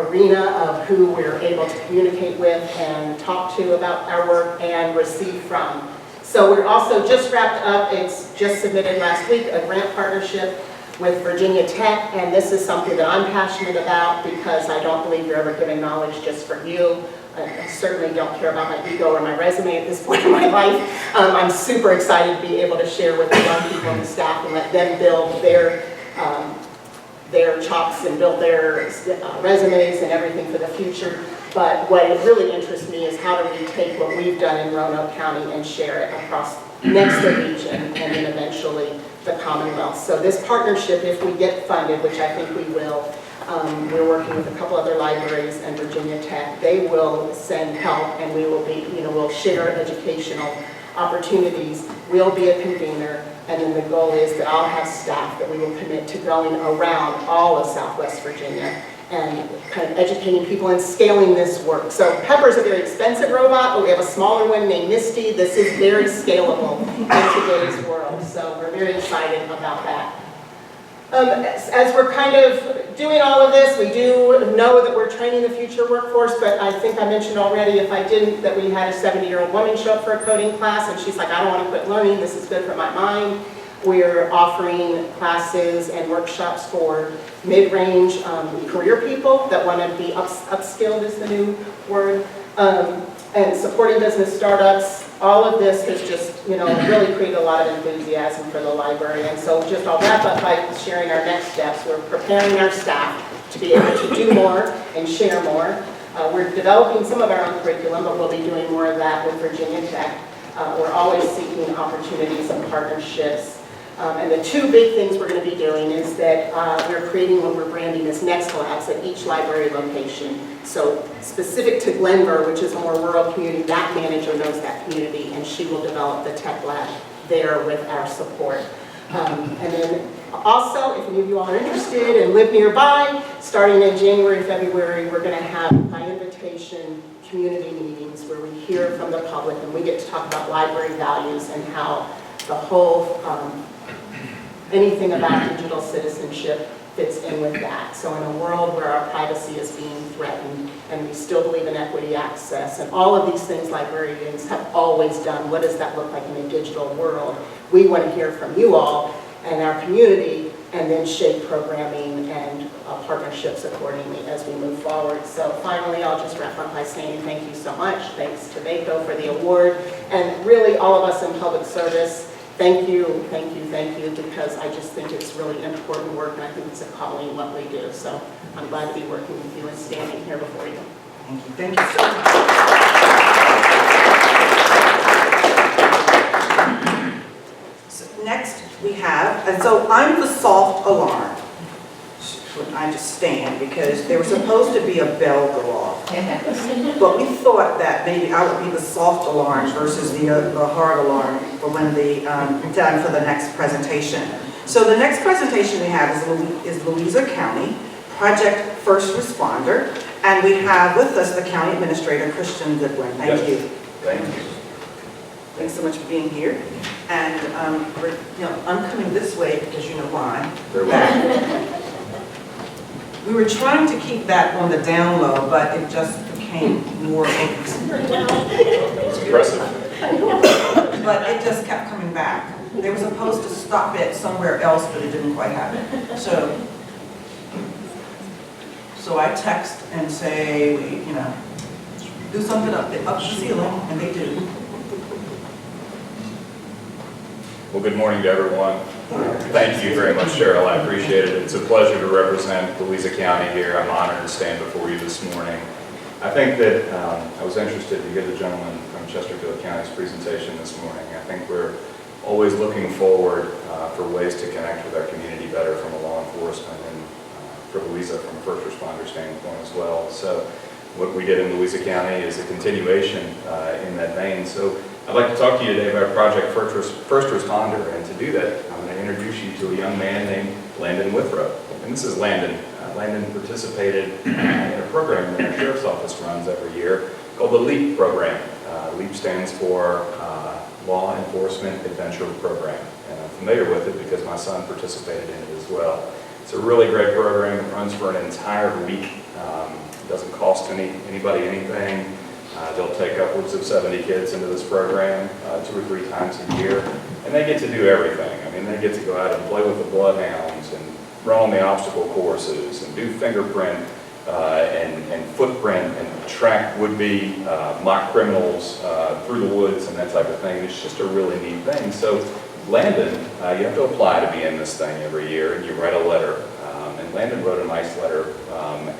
arena of who we're able to communicate with and talk to about our work and receive from. So we're also just wrapped up, it's just submitted last week, a grant partnership with Virginia Tech, and this is something that I'm passionate about because I don't believe you're ever giving knowledge just for you. I certainly don't care about my ego or my resume at this point in my life. I'm super excited to be able to share with the young people and the staff and let them build their chops and build their resumes and everything for the future. But what really interests me is how do we take what we've done in Roanoke County and share it across next the region and then eventually the Commonwealth. So this partnership, if we get funded, which I think we will, we're working with a couple other libraries and Virginia Tech. They will send help and we will be, we'll share educational opportunities. We'll be a convener, and then the goal is that I'll have staff that we will commit to going around all of Southwest Virginia and kind of educating people and scaling this work. So Pepper's a very expensive robot, but we have a smaller one named Misty. This is very scalable in today's world, so we're very excited about that. As we're kind of doing all of this, we do know that we're training the future workforce, but I think I mentioned already, if I didn't, that we had a 70-year-old woman show up for a coding class, and she's like, I don't want to quit learning, this is good for my mind. We're offering classes and workshops for mid-range career people that want to be upskilled is the new word, and supporting business startups. All of this has just, really created a lot of enthusiasm for the library. And so just I'll wrap up by sharing our next steps. We're preparing our staff to be able to do more and share more. We're developing some of our own curriculum, but we'll be doing more of that with Virginia Tech. We're always seeking opportunities and partnerships. And the two big things we're going to be doing is that we're creating what we're branding as Next Labs at each library location. So specific to Glenver, which is a more rural community, that manager knows that community, and she will develop the tech lab there with our support. And then also, if any of you all are interested and live nearby, starting in January, February, we're going to have by invitation community meetings where we hear from the public and we get to talk about library values and how the whole anything about digital citizenship fits in with that. So in a world where our privacy is being threatened and we still believe in equity access and all of these things librarians have always done, what does that look like in a digital world? We want to hear from you all and our community and then shape programming and partnerships accordingly as we move forward. So finally, I'll just wrap up by saying thank you so much. Thanks to VACo for the award, and really all of us in public service. Thank you, because I just think it's really important work, and I think it's a calling what we do. So I'm glad to be working with you and standing here before you. Thank you so much. So next we have, and so I'm the soft alarm. I just stand because there was supposed to be a bell go off. But we thought that maybe I would be the soft alarm versus the hard alarm for when time for the next presentation. So the next presentation we have is Louisa County, Project First Responder, and we have with us the County Administrator, Christian Goodwin. Thank you. Thank you. Thanks so much for being here. And I'm coming this way because you know why. Very well. We were trying to keep that on the down low, but it just became more It's impressive. But it just kept coming back. They were supposed to stop it somewhere else, but it didn't quite happen. So I text and say, do something up the ceiling, and they do. Well, good morning to everyone. Thank you very much, Sheryl. I appreciate it. It's a pleasure to represent Louisa County here. I'm honored to stand before you this morning. I think that I was interested to hear the gentleman from Chesterfield County's presentation this morning. I think we're always looking forward for ways to connect with our community better from a law enforcement and for Louisa from a first responder standpoint as well. So what we did in Louisa County is a continuation in that vein. So I'd like to talk to you today about Project First Responder, and to do that, I'm going to introduce you to a young man named Landon Withrow. And this is Landon. Landon participated in a program that our Sheriff's Office runs every year called the LEAP program. LEAP stands for Law Enforcement Adventure Program, and I'm familiar with it because my son participated in it as well. It's a really great program. It runs for an entire week. It doesn't cost anybody anything. They'll take upwards of 70 kids into this program 2 or 3 times a year, and they get to do everything. I mean, they get to go out and play with the bloodhounds and run on the obstacle courses and do fingerprint and footprint and track would-be mock criminals through the woods and that type of thing. It's just a really neat thing. So Landon, you have to apply to be in this thing every year, and you write a letter. And Landon wrote a nice letter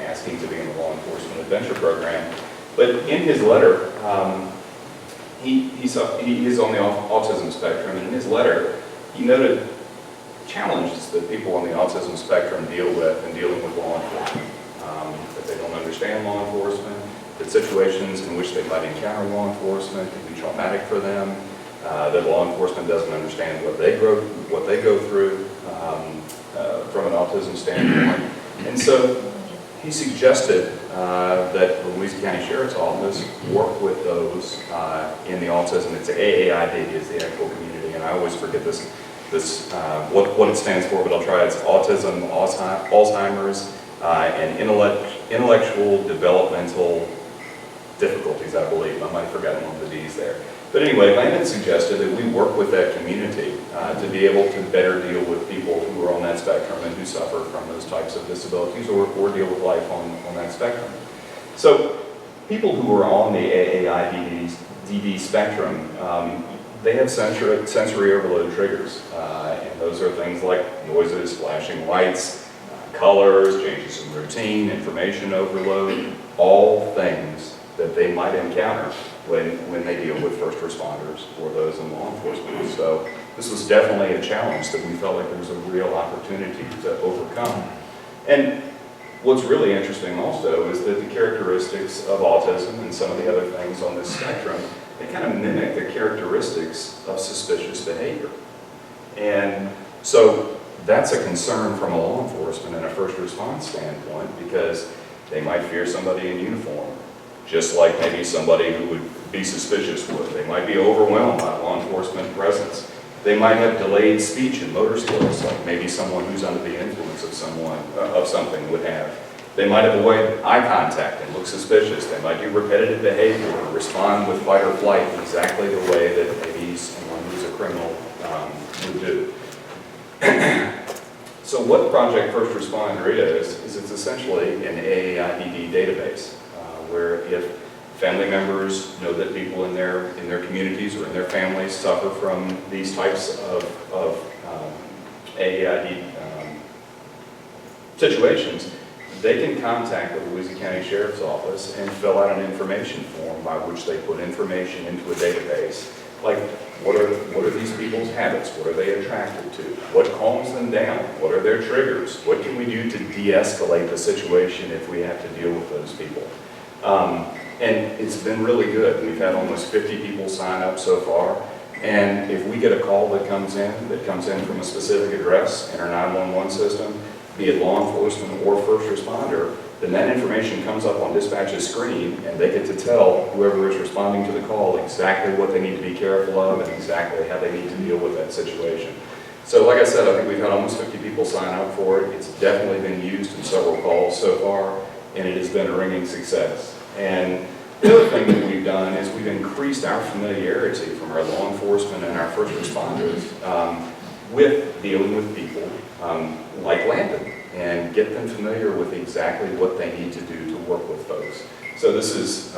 asking to be in the Law Enforcement Adventure Program. But in his letter, he is on the autism spectrum, and in his letter, he noted challenges that people on the autism spectrum deal with in dealing with law enforcement. That they don't understand law enforcement, that situations in which they might encounter law enforcement can be traumatic for them, that law enforcement doesn't understand what they go through from an autism standpoint. And so he suggested that the Louisa County Sheriff's Office work with those in the autism. It's AAID is the actual community, and I always forget what it stands for, but I'll try it. It's Autism, Alzheimer's, and Intellectual Developmental Difficulties, I believe. I might have forgotten one of the D's there. But anyway, Landon suggested that we work with that community to be able to better deal with people who are on that spectrum and who suffer from those types of disabilities or deal with life on that spectrum. So people who are on the AAID spectrum, they have sensory overload triggers. And those are things like noises, flashing lights, colors, changes in routine, information overload, all things that they might encounter when they deal with first responders or those in law enforcement. So this was definitely a challenge that we felt like there was a real opportunity to overcome. And what's really interesting also is that the characteristics of autism and some of the other things on this spectrum, they kind of mimic the characteristics of suspicious behavior. And so that's a concern from a law enforcement and a first response standpoint, because they might fear somebody in uniform, just like maybe somebody who would be suspicious would. They might be overwhelmed by law enforcement presence. They might have delayed speech and motor skills, like maybe someone who's under the influence of something would have. They might avoid eye contact and look suspicious. They might do repetitive behavior or respond with fight or flight in exactly the way that maybe someone who's a criminal would do. So what Project First Responder is it's essentially an AAID database where if family members know that people in their communities or in their families suffer from these types of AAID situations, they can contact the Louisa County Sheriff's Office and fill out an information form by which they put information into a database. Like, what are these people's habits? What are they attracted to? What calms them down? What are their triggers? What can we do to de-escalate the situation if we have to deal with those people? And it's been really good. We've had almost 50 people sign up so far. And if we get a call that comes in from a specific address in our 911 system, be it law enforcement or first responder, then that information comes up on dispatch's screen, and they get to tell whoever is responding to the call exactly what they need to be careful of and exactly how they need to deal with that situation. So like I said, I think we've had almost 50 people sign up for it. It's definitely been used in several calls so far, and it has been a ringing success. And the other thing that we've done is we've increased our familiarity from our law enforcement and our first responders with dealing with people like Landon, and get them familiar with exactly what they need to do to work with folks. So this is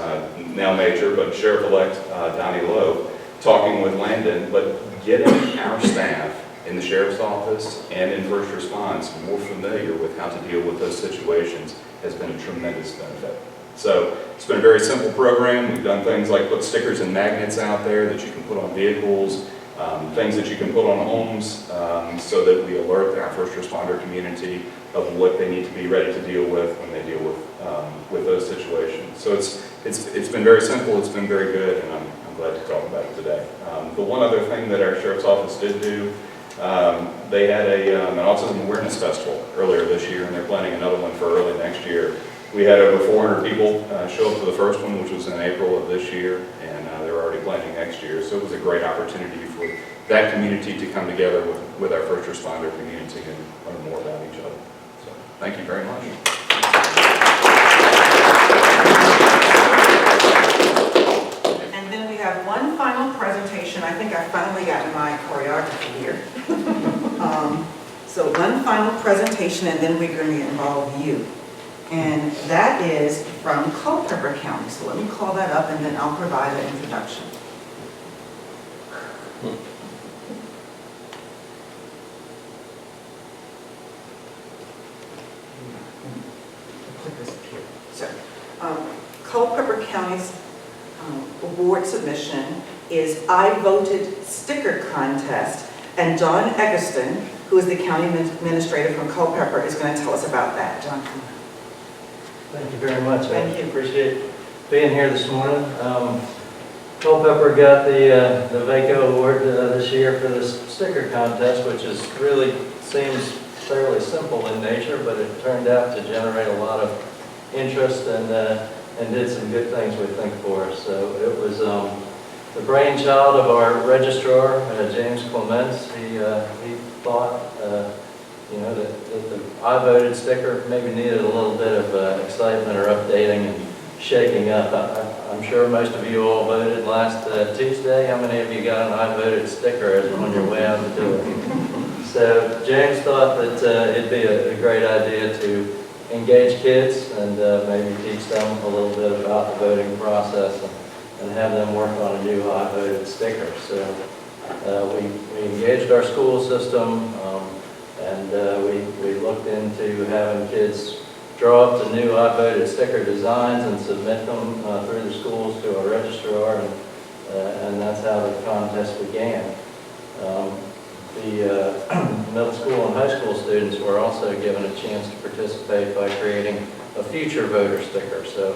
now Major, but Sheriff-elect Donnie Lowe talking with Landon, but getting our staff in the sheriff's office and in first response more familiar with how to deal with those situations has been a tremendous benefit. So it's been a very simple program. We've done things like put stickers and magnets out there that you can put on vehicles, things that you can put on homes, so that we alert our first responder community of what they need to be ready to deal with when they deal with those situations. So it's been very simple, it's been very good, and I'm glad to talk about it today. The one other thing that our sheriff's office did do, they had an autism awareness festival earlier this year, and they're planning another one for early next year. We had over 400 people show up for the first one, which was in April of this year, and they're already planning next year. So it was a great opportunity for that community to come together with our first responder community and learn more about each other. So thank you very much. And then we have one final presentation. I think I finally got my choreography here. So one final presentation, and then we're going to involve you. And that is from Culpeper County. So let me call that up, and then I'll provide an introduction. So, Culpeper County's award submission is I Voted Sticker Contest, and John Egertson, who is the county administrator from Culpeper, is going to tell us about that. John, come on. Thank you very much. Thank you. I appreciate being here this morning. Culpeper got the VACo Award this year for this sticker contest, which is really seems fairly simple in nature, but it turned out to generate a lot of interest and did some good things, we think, for us. So it was the brainchild of our registrar, James Clements. He thought you know, that the I Voted sticker maybe needed a little bit of excitement or updating and shaking up. I'm sure most of you all voted last Tuesday. How many of you got an I Voted sticker as on your way out the door? So James thought that it'd be a great idea to engage kids and maybe teach them a little bit about the voting process and have them work on a new I Voted sticker. So we engaged our school system, and we looked into having kids draw up the new I Voted sticker designs and submit them through the schools to our registrar, and that's how the contest began. The middle school and high school students were also given a chance to participate by creating a future voter sticker. So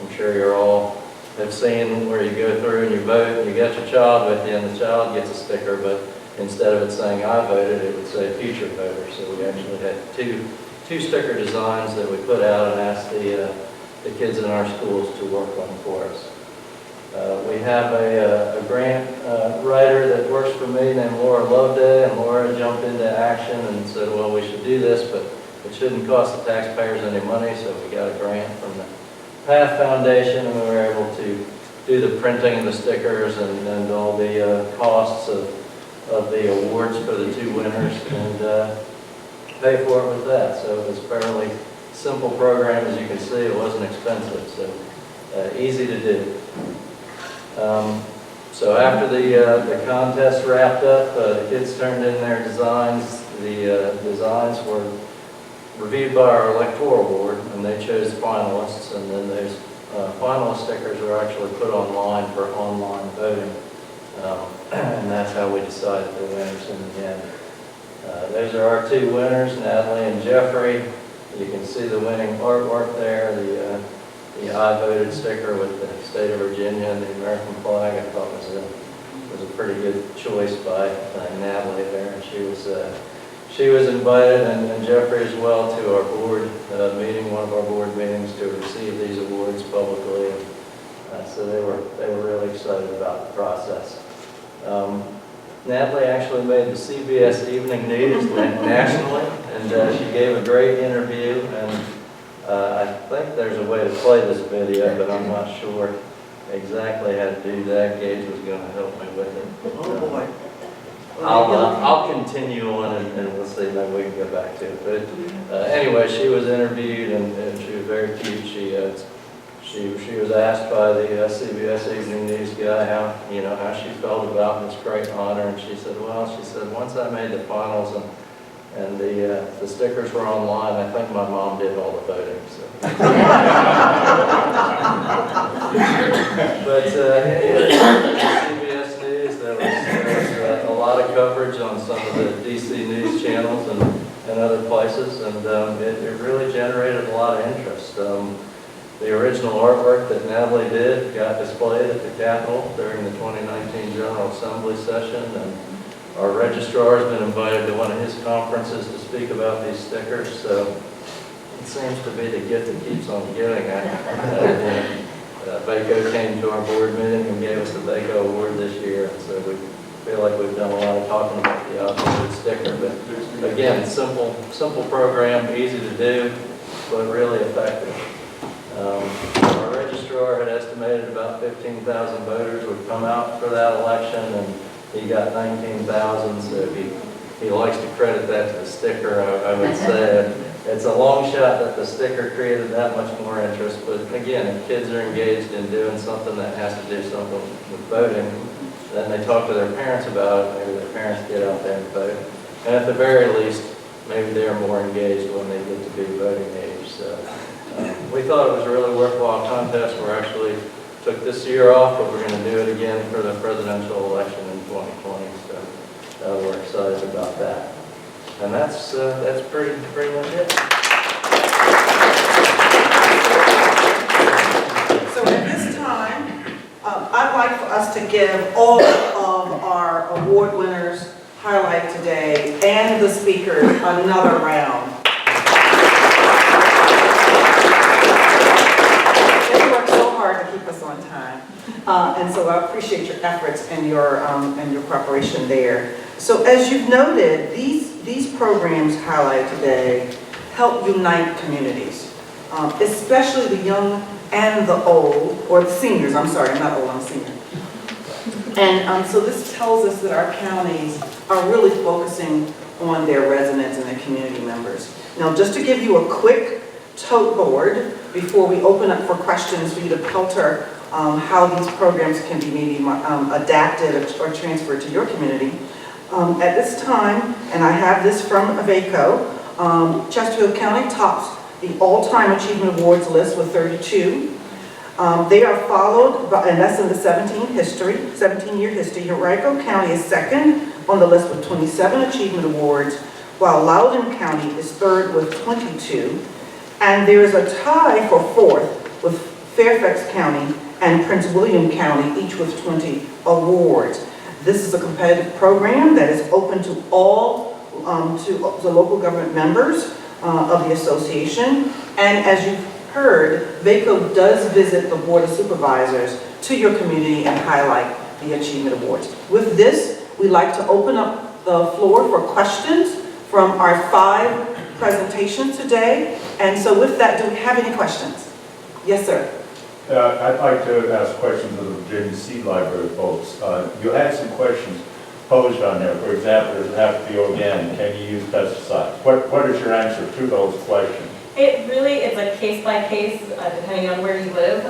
I'm sure you all have seen where you go through and you vote, and you get your child with you, and the child gets a sticker, but instead of it saying I voted, it would say future voter. So we actually had two sticker designs that we put out and asked the kids in our schools to work on for us. We have a grant writer that works for me named Laura Loveday, and Laura jumped into action and said, well, we should do this, but it shouldn't cost the taxpayers any money, so we got a grant from the PATH Foundation, and we were able to do the printing of the stickers and all the costs of the awards for the two winners, and pay for it with that. So it was a fairly simple program. As you can see, it wasn't expensive, so easy to do. So after the contest wrapped up, the kids turned in their designs. The designs were reviewed by our electoral board, and they chose finalists, and then those finalist stickers are actually put online for online voting, and that's how we decided the winners in the end. Those are our two winners, Natalie and Jeffrey. You can see the winning artwork there, the I Voted sticker with the state of Virginia and the American flag. I thought was a pretty good choice by Natalie there, and she was invited, and Jeffrey as well, to our board meeting, one of our board meetings, to receive these awards publicly. And, so they were really excited about the process. Natalie actually made the CBS Evening News nationally, and she gave a great interview. And I think there's a way to play this video, but I'm not sure exactly how to do that. Gage was going to help me with it. Oh boy. I'll continue on, and we'll see, maybe we can go back to it. But anyway, she was interviewed, and she was very cute. she was asked by the CBS Evening News guy how she felt about this great honor, and she said, once I made the finals and the stickers were online, I think my mom did all the voting. So. But CBS News, there was a lot of coverage on some of the DC news channels and other places, and it really generated a lot of interest. The original artwork that Natalie did got displayed at the Capitol during the 2019 General Assembly session, and our registrar has been invited to one of his conferences to speak about these stickers, so it seems to be the gift that keeps on giving. VACo came to our board meeting and gave us the VACo Award this year, and so we feel like we've done a lot of talking about the outdated sticker. But again, simple program, easy to do, but really effective. Our registrar had estimated about 15,000 voters would come out for that election, and he got 19,000, so he likes to credit that to the sticker. I would say it's a long shot that the sticker created that much more interest, but again, if kids are engaged in doing something that has to do something with voting, then they talk to their parents about it, maybe their parents get out there and vote. And at the very least, maybe they're more engaged when they get to be voting age. So we thought it was a really worthwhile contest. We actually took this year off, but we're going to do it again for the presidential election in 2020. So we're excited about that. And that's pretty much it. So at this time, I'd like for us to give all of our award winners highlight today and the speakers another round. They worked so hard to keep us on time. And so I appreciate your efforts and your cooperation there. So as you've noted, these programs highlighted today help unite communities, especially the young and the old, or the seniors, I'm sorry, I'm not old, I'm senior. And so this tells us that our counties are really focusing on their residents and their community members. Now, just to give you a quick tote board before we open up for questions for you to filter how these programs can be maybe adapted or transferred to your community. At this time, and I have this from VACo, Chesterfield County tops the all-time achievement awards list with 32. They are followed by, and that's in the 17-year history. Roanoke County is second on the list with 27 achievement awards, while Loudoun County is third with 22. And there is a tie for fourth with Fairfax County and Prince William County, each with 20 awards. This is a competitive program that is open to all to the local government members of the association. And as you've heard, VACo does visit the Board of Supervisors to your community and highlight the Achievement Awards. With this, we'd like to open up the floor for questions from our 5 presentations today. And so with that, do we have any questions? Yes, sir. I'd like to ask questions of the Virginia Seed Library folks. You had some questions posed on there. For example, does it have to be organic? Can you use pesticides? What is your answer to those questions? It really is a case by case, depending on where you live.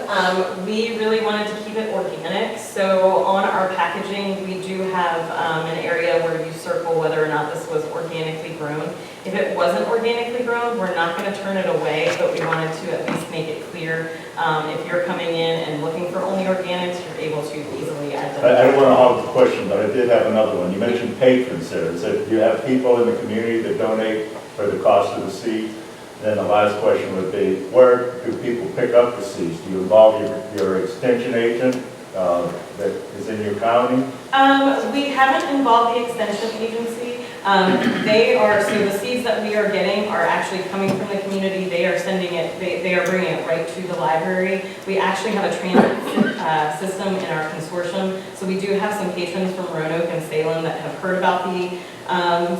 We really wanted to keep it organic, so on our packaging we do have an area where you circle whether or not this was organically grown. If it wasn't organically grown, we're not going to turn it away, but we wanted to at least make it clear. If you're coming in and looking for only organics, you're able to easily identify. I don't want to hog the question, but I did have another one. You mentioned patrons there. Is that you have people in the community that donate for the cost of the seed? Then the last question would be, where do people pick up the seeds? Do you involve your extension agent that is in your county? We haven't involved the extension agency. So the seeds that we are getting are actually coming from the community. They are sending it, they are bringing it right to the library. We actually have a transit system in our consortium. So we do have some patrons from Roanoke and Salem that have heard about the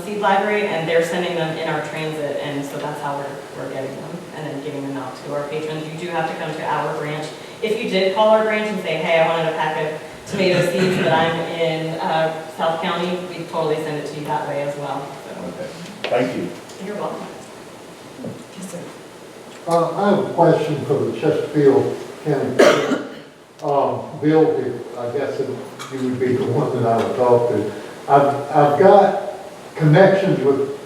seed library, and they're sending them in our transit, and so that's how we're getting them and then giving them out to our patrons. You do have to come to our branch. If you did call our branch and say, hey, I wanted a pack of tomato seeds that I'm in South County, we'd totally send it to you that way as well. So. Okay. Thank you. You're welcome. Yes, sir. I have a question for the Chesterfield County Clerk. Bill, I guess you would be the one that I would talk to. I've got connections with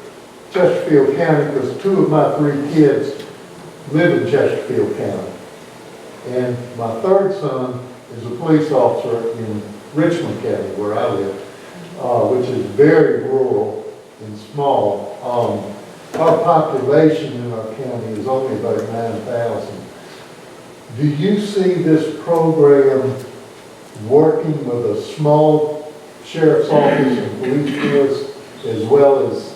Chesterfield County because 2 of my 3 kids live in Chesterfield County. And my 3rd son is a police officer in Richmond County, where I live, which is very rural and small. Our population in our county is only about 9,000. Do you see this program working with a small sheriff's office and police force as well as,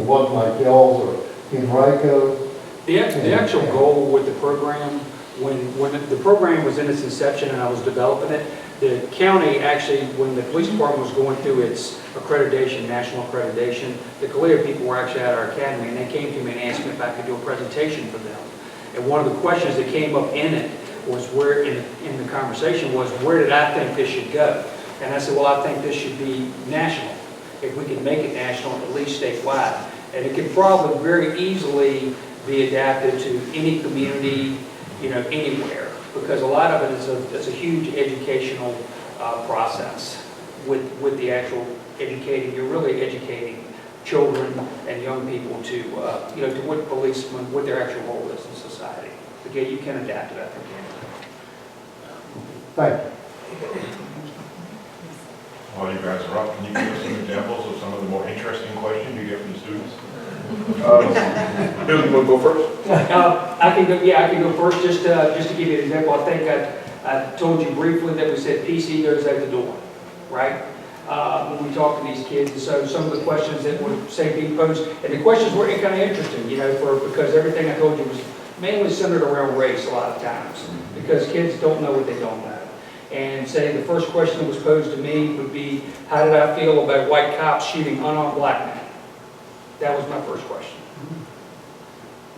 one like y'all's or Henrico? The actual goal with the program, when the program was in its inception and I was developing it, the county actually, when the police department was going through its accreditation, national accreditation, the Collier people were actually at our academy and they came to me and asked me if I could do a presentation for them. And one of the questions that came up in it was where, in the conversation was, where did I think this should go? And I said, well, I think this should be national. If we can make it national, at least statewide. And it could probably very easily be adapted to any community, anywhere. Because a lot of it is it's a huge educational process with the actual educating. You're really educating children and young people to, to what policemen, what their actual role is in society. Again, you can adapt it, I think. Thank you. While you guys are up, can you give us some examples of some of the more interesting questions you get from the students? Bill, you want to go first? I can go first just to give you an example. I think I told you briefly that we said PC goes out the door, right? When we talk to these kids, and so some of the questions that would say being posed, and the questions were kind of interesting, because everything I told you was mainly centered around race a lot of times, because kids don't know what they don't know. And say the first question that was posed to me would be, how did I feel about white cops shooting unarmed black men? That was my first question.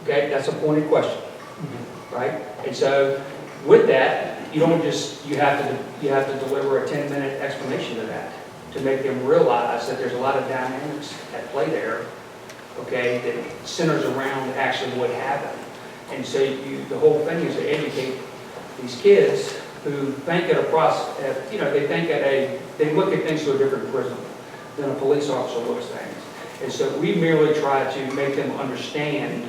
Okay, that's a pointed question, right? And so with that, you don't just, you have to deliver a 10-minute explanation to that to make them realize that there's a lot of dynamics at play there, okay, that centers around actually what happened. And so the whole thing is to educate these kids who think at a process, they look at things through a different prism than a police officer looks at things. And so we merely try to make them understand,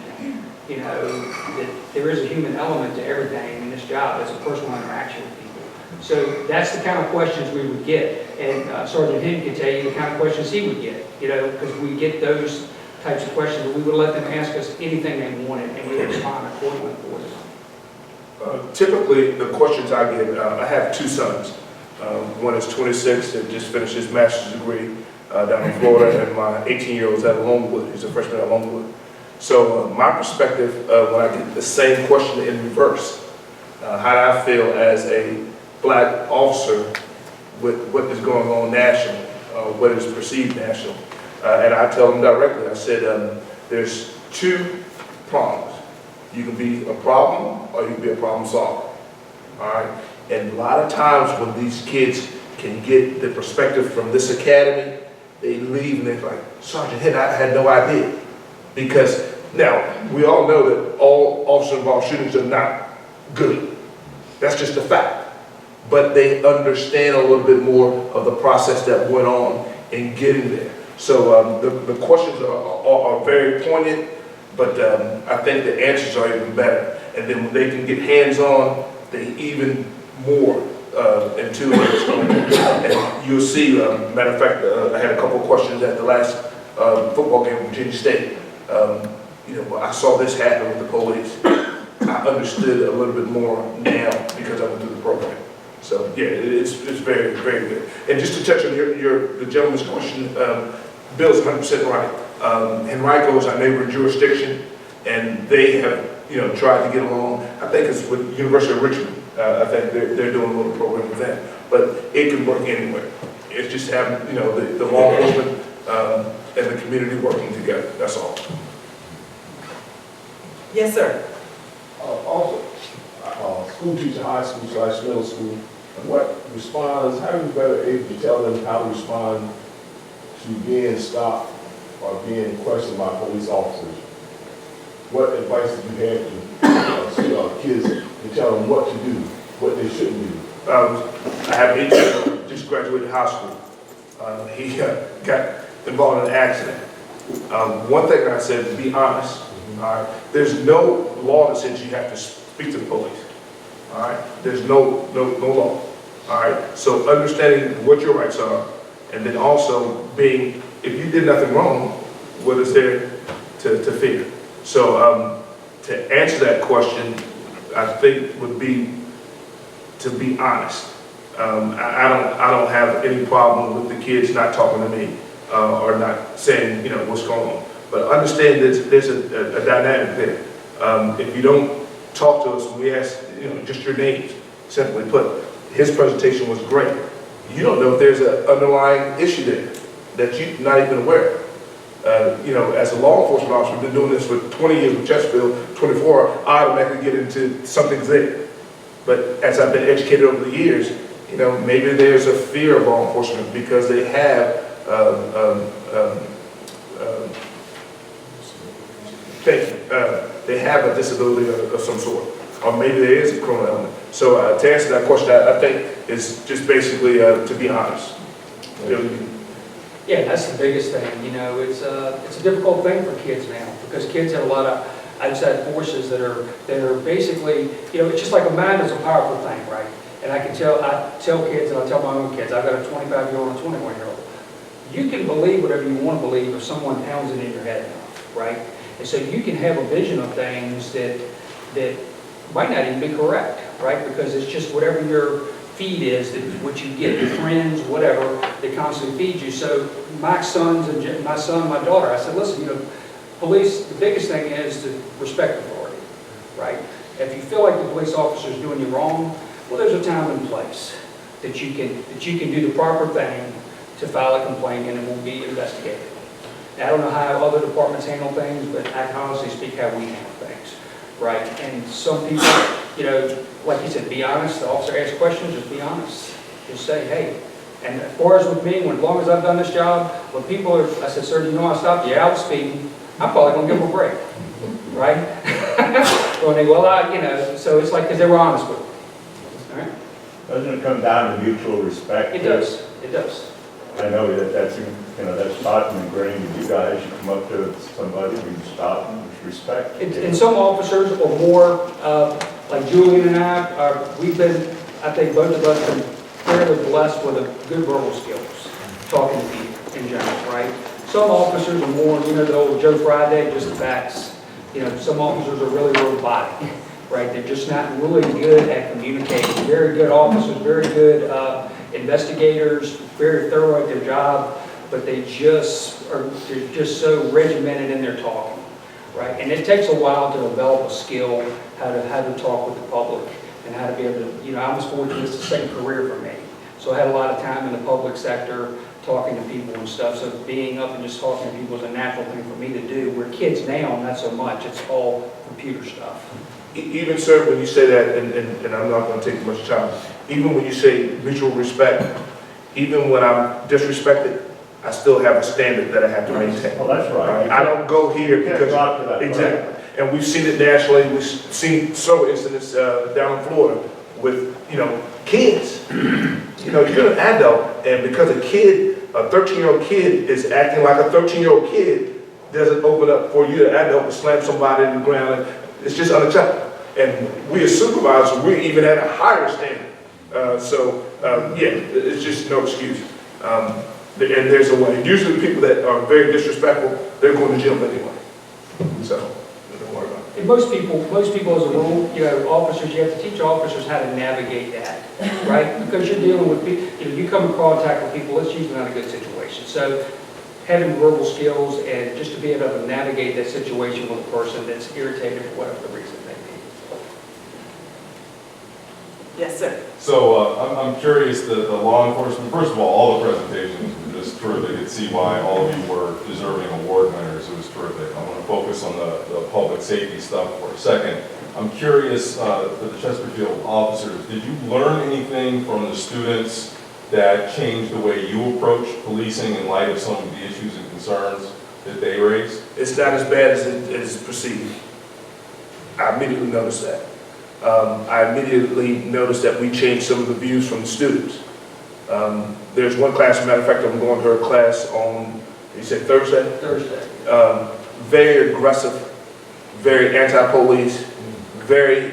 that there is a human element to everything in this job. It's a personal interaction with people. So that's the kind of questions we would get. And Sergeant Hinton can tell you the kind of questions he would get, because we get those types of questions, and we would let them ask us anything they wanted, and we would respond accordingly for them. Typically, the questions I get, I have 2 sons. One is 26 and just finished his master's degree down in Florida, and my 18-year-old is at Longwood. He's a freshman at Longwood. So my perspective, when I get the same question in reverse, how do I feel as a black officer with what is going on nationally, what is perceived national? And I tell them directly, I said, there's 2 prongs. You can be a problem or you can be a problem solver, all right? And a lot of times when these kids can get the perspective from this academy, they leave and they're like, Sergeant Hinton, I had no idea. Because now, we all know that all officer-involved shootings are not good. That's just a fact. But they understand a little bit more of the process that went on in getting there. So the questions are very poignant, but I think the answers are even better. And then when they can get hands-on, they even more into it. And you'll see, matter of fact, I had a couple of questions at the last football game with Virginia State. I saw this happen with the police. I understood a little bit more now because I went through the program. So yeah, it's very, very good. And just to touch on the gentleman's question, Bill's 100% right. Henrico is our neighboring jurisdiction, and they have tried to get along. I think it's with University of Richmond. I think they're doing a little program with that, but it can work anywhere. It's just having the law enforcement and the community working together. That's all. Yes, sir. Also, school teacher, high school / middle school, what responds, how are you better able to tell them how to respond to being stopped or being questioned by police officers? What advice did you have to kids to tell what to do, what they shouldn't do? I have 8 children, just graduated high school. He got involved in an accident. One thing I said, to be honest, all right, there's no law that says you have to speak to the police. All right, there's no law. All right, so understanding what your rights are, and then also being, if you did nothing wrong, what is there to fear? So to answer that question, I think would be to be honest. I don't have any problem with the kids not talking to me or not saying, you know, what's going on. But understand there's a dynamic there. If you don't talk to us when we ask, you know, just your names, simply put, his presentation was great. You don't know if there's an underlying issue there that you're not even aware of. You know, as a law enforcement officer, we've been doing this for 20 years with Chesterfield, 24, I automatically get into something's there. But as I've been educated over the years, you know, maybe there's a fear of law enforcement because they have they have a disability of some sort, or maybe there is a criminal element. So to answer that question, I think is just basically to be honest. Yeah, that's the biggest thing. You know, it's a difficult thing for kids now because kids have a lot of outside forces that are basically, you know, it's just like a mind is a powerful thing, right? And I tell kids, and I tell my own kids, I've got a 25-year-old and a 21-year-old. You can believe whatever you want to believe if someone pounds it in your head enough, right? And so you can have a vision of things that might not even be correct, right? Because it's just whatever your feed is, what you get, your friends, whatever, they constantly feed you. So my sons and my daughter, I said, listen, you know, police, the biggest thing is to respect authority, right? If you feel like the police officer is doing you wrong, well, there's a time and place that you can do the proper thing to file a complaint and it will be investigated. Now, I don't know how other departments handle things, but I can honestly speak how we handle things, right? And some people, you know, like you said, be honest. The officer asks questions, just be honest. Just say, hey. And as far as with me, as long as I've done this job, when people are, I said, sir, do you know I stopped? Yeah, I was speeding. I'm probably going to give them a break, right? Well, you know, so it's like, because they were honest with me. All right? Doesn't it come down to mutual respect? It does. It does. I know that's taught and ingrained with you guys. You come up to somebody, you stop them with respect. And some officers are more, like Julian and I, we've been, I think both of us been fairly blessed with a good verbal skills, talking to people in general, right? Some officers are more, you know, the old Joe Friday, just the facts. You know, some officers are really robotic, right? They're just not really good at communicating. Very good officers, very good investigators, very thorough at their job, but they're just so regimented in their talking, right? And it takes a while to develop a skill how to talk with the public and how to be able to, you know, I was fortunate, it's the same career for me. So I had a lot of time in the public sector talking to people and stuff, so being up and just talking to people is a natural thing for me to do. Where kids now, not so much, it's all computer stuff. Even, sir, when you say that, and I'm not going to take much time, even when you say mutual respect, even when I'm disrespected, I still have a standard that I have to maintain. Well, that's right. I don't go here because, exactly. And we've seen it nationally, we've seen several incidents down in Florida with, you know, kids. You know, you're an adult, and because a kid, a 13-year-old kid is acting like a 13-year-old kid, doesn't open up for you, an adult, to slam somebody in the ground. It's just unacceptable. And we as supervisors, we're even at a higher standard. Yeah, it's just no excuse. And there's a way. Usually the people that are very disrespectful, they're going to jail anyway. So, don't worry about it. And most people as a rule, you know, officers, you have to teach officers how to navigate that, right? Because you're dealing with people, you know, you come in contact with people, it's usually not a good situation. So having verbal skills and just to be able to navigate that situation with a person that's irritated for whatever the reason may be. Yes, sir. So I'm curious, the law enforcement, first of all the presentations were just terrific. You could see why all of you were deserving award winners. It was terrific. I want to focus on the public safety stuff for a second. I'm curious, for the Chesterfield officers, did you learn anything from the students that changed the way you approach policing in light of some of the issues and concerns that they raised? It's not as bad as it is perceived. I immediately noticed that. I immediately noticed that we changed some of the views from the students. There's one class, as a matter of fact, I'm going to her class on, you said Thursday? Thursday. Very aggressive, very anti-police, very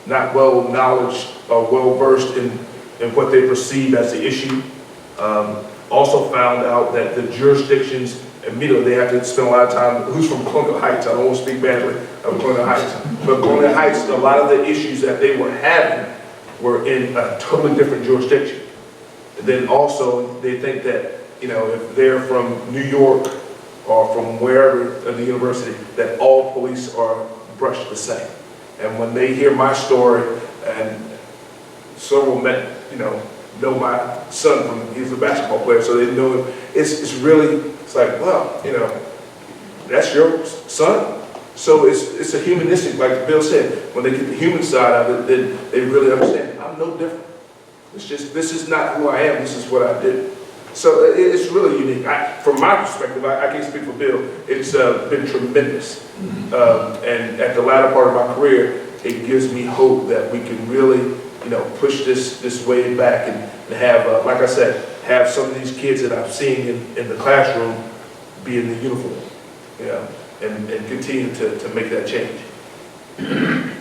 not well knowledge or well versed in what they perceive as the issue. Also found out that the jurisdictions, immediately they have to spend a lot of time, who's from Colonial Heights? I don't want to speak badly of Colonial Heights, but Colonial Heights, a lot of the issues that they were having were in a totally different jurisdiction. And then also they think that, you know, if they're from New York or from wherever in the university, that all police are brushed the same. And when they hear my story, and several men, you know my son from, he's a basketball player, so they know him. It's really, it's like, wow, you know, that's your son? So it's a humanistic, like Bill said, when they get the human side of it, then they really understand, I'm no different. It's just, this is not who I am, this is what I do. So it's really unique. From my perspective, I can't speak for Bill, it's been tremendous. And at the latter part of my career, it gives me hope that we can really, you know, push this way back and have, like I said, have some of these kids that I've seen in the classroom be in the uniform, you know, and continue to make that change.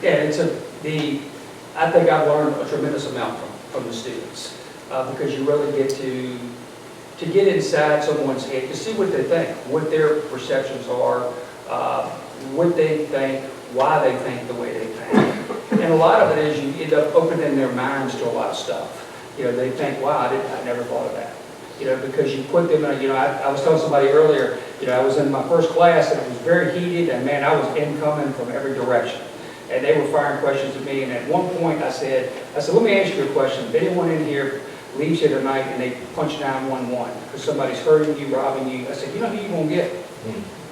Yeah, I think I've learned a tremendous amount from the students because you really get to get inside someone's head, to see what they think, what their perceptions are, what they think, why they think the way they think. And a lot of it is you end up opening their minds to a lot of stuff. You know, they think, wow, I never thought of that. You know, because you put them in, you know, I was telling somebody earlier, you know, I was in my first class and it was very heated, and man, I was incoming from every direction. And they were firing questions at me, and at one point I said, let me ask you a question. If anyone in here leaves here tonight and they punch 911 because somebody's hurting you, robbing you, I said, you know who you're going to get?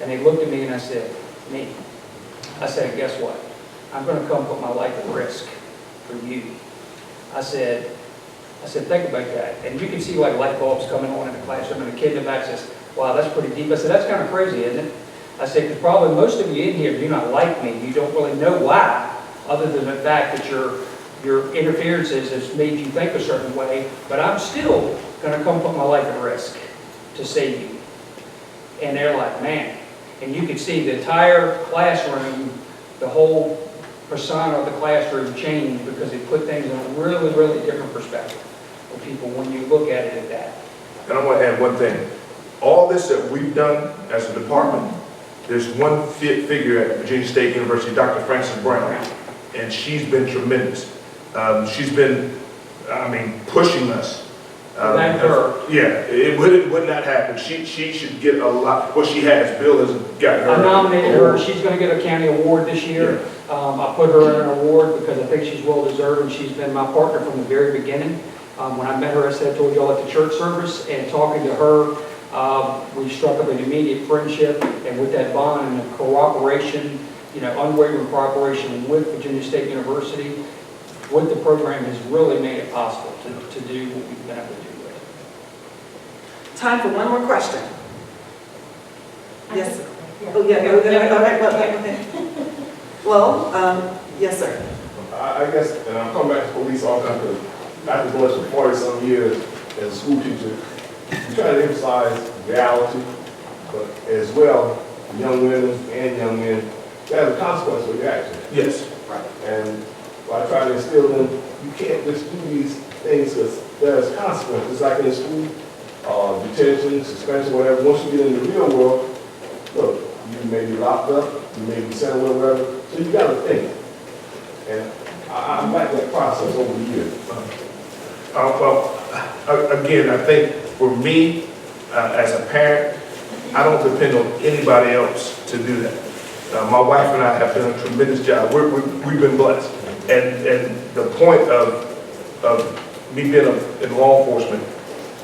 And they looked at me and I said, me. I said, guess what? I'm going to come put my life at risk for you. I said, think about that. And you can see like light bulbs coming on in the classroom, and the kid in the back says, wow, that's pretty deep. I said, that's kind of crazy, isn't it? I said, because probably most of you in here do not like me. You don't really know why, other than the fact that your interferences has made you think a certain way, but I'm still going to come put my life at risk to save you. And they're like, man. And you can see the entire classroom, the whole persona of the classroom changed because they put things in a really, really different perspective for people when you look at it at that. And I want to add one thing. All this that we've done as a department, there's one figure at Virginia State University, Dr. Frances Brown, and she's been tremendous. She's been, pushing us. Thank her. Yeah, it would not happen. She should get a lot. Well, she has. Bill has gotten her. I nominated her. She's going to get a county award this year. Yeah. I put her in an award because I think she's well deserved, and she's been my partner from the very beginning. When I met her, I told y'all at the church service, and talking to her, we struck up an immediate friendship, and with that bond and the cooperation, unwavering cooperation with Virginia State University, with the program has really made it possible to do what we've been able to do with it. Time for one more question. Yes, sir. Oh, yeah, go ahead. Well, yes, sir. I guess, and I'm coming back to police officer because after going for 40-some years as a school teacher, we try to emphasize reality, but as well, young women and young men, that has a consequence for your actions. Yes. Right. And I try to instill in them, you can't just do these things because there's consequences, like in school, detention, suspension, whatever. Once you get in the real world, look, you may be locked up, you may be sent away, whatever. So you got to think. And I like that process over the years. Again, I think for me, as a parent, I don't depend on anybody else to do that. My wife and I have done a tremendous job. We've been blessed. And the point of me being in law enforcement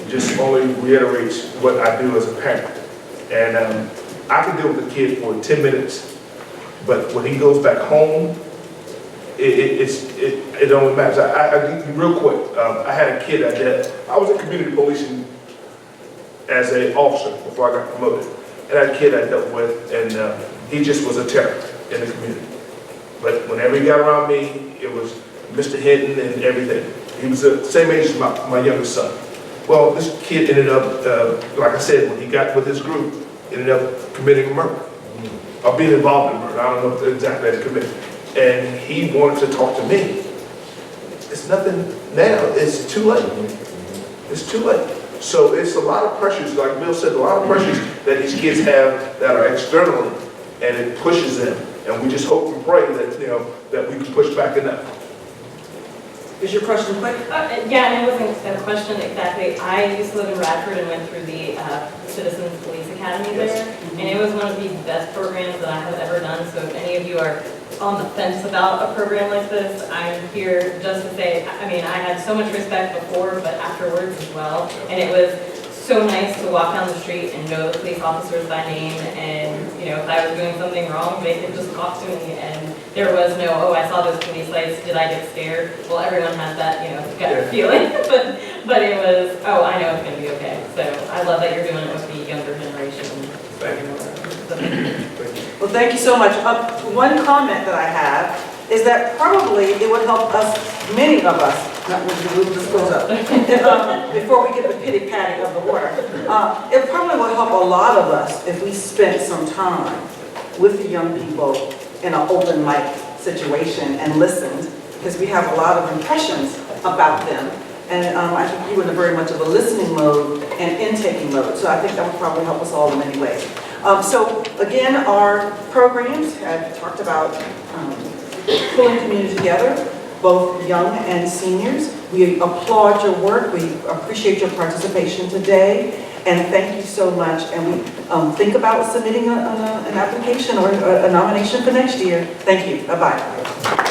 just only reiterates what I do as a parent. And I can deal with a kid for 10 minutes, but when he goes back home, it only matters. Real quick, I had a kid I was in community policing as an officer before I got promoted. And I had a kid I dealt with, and he just was a terror. in the community. But whenever he got around me, it was Mr. Hinton and everything. He was the same age as my youngest son. Well, this kid ended up, like I said, when he got with his group, ended up committing murder. Or being involved in murder, I don't know exactly how to commit. And he wanted to talk to me. It's nothing now, it's too late. It's too late. So it's a lot of pressures, like Bill said, a lot of pressures that these kids have that are externally, and it pushes them. And we just hope and pray that, you know, that we can push back enough. Is your question quick? Yeah, and it wasn't a question exactly. I used to live in Radford and went through the Citizens Police Academy there, and it was one of the best programs that I have ever done. So if any of you are on the fence about a program like this, I'm here just to say, I mean, I had so much respect before, but afterwards as well. And it was so nice to walk down the street and know the police officers by name, and you know, if I was doing something wrong, they could just talk to me, and there was no, oh, I saw those police lights, did I get scared? Well, everyone has that, you know, gut feeling, but it was, oh, I know it's going to be okay. So I love that you're doing it with the younger generation. Thank you. Well, thank you so much. One comment that I have is that probably it would help us, many of us, not when this goes up, before we get the pity patty of the water, it probably would help a lot of us if we spent some time with the young people in an open mic situation and listened, because we have a lot of impressions about them. And I think you were in very much of a listening mode and intaking mode. So I think that would probably help us all in many ways. So again, our programs have talked about pulling community together, both young and seniors. We applaud your work. We appreciate your participation today. And thank you so much. And we think about submitting an application or a nomination for next year. Thank you. Bye-bye.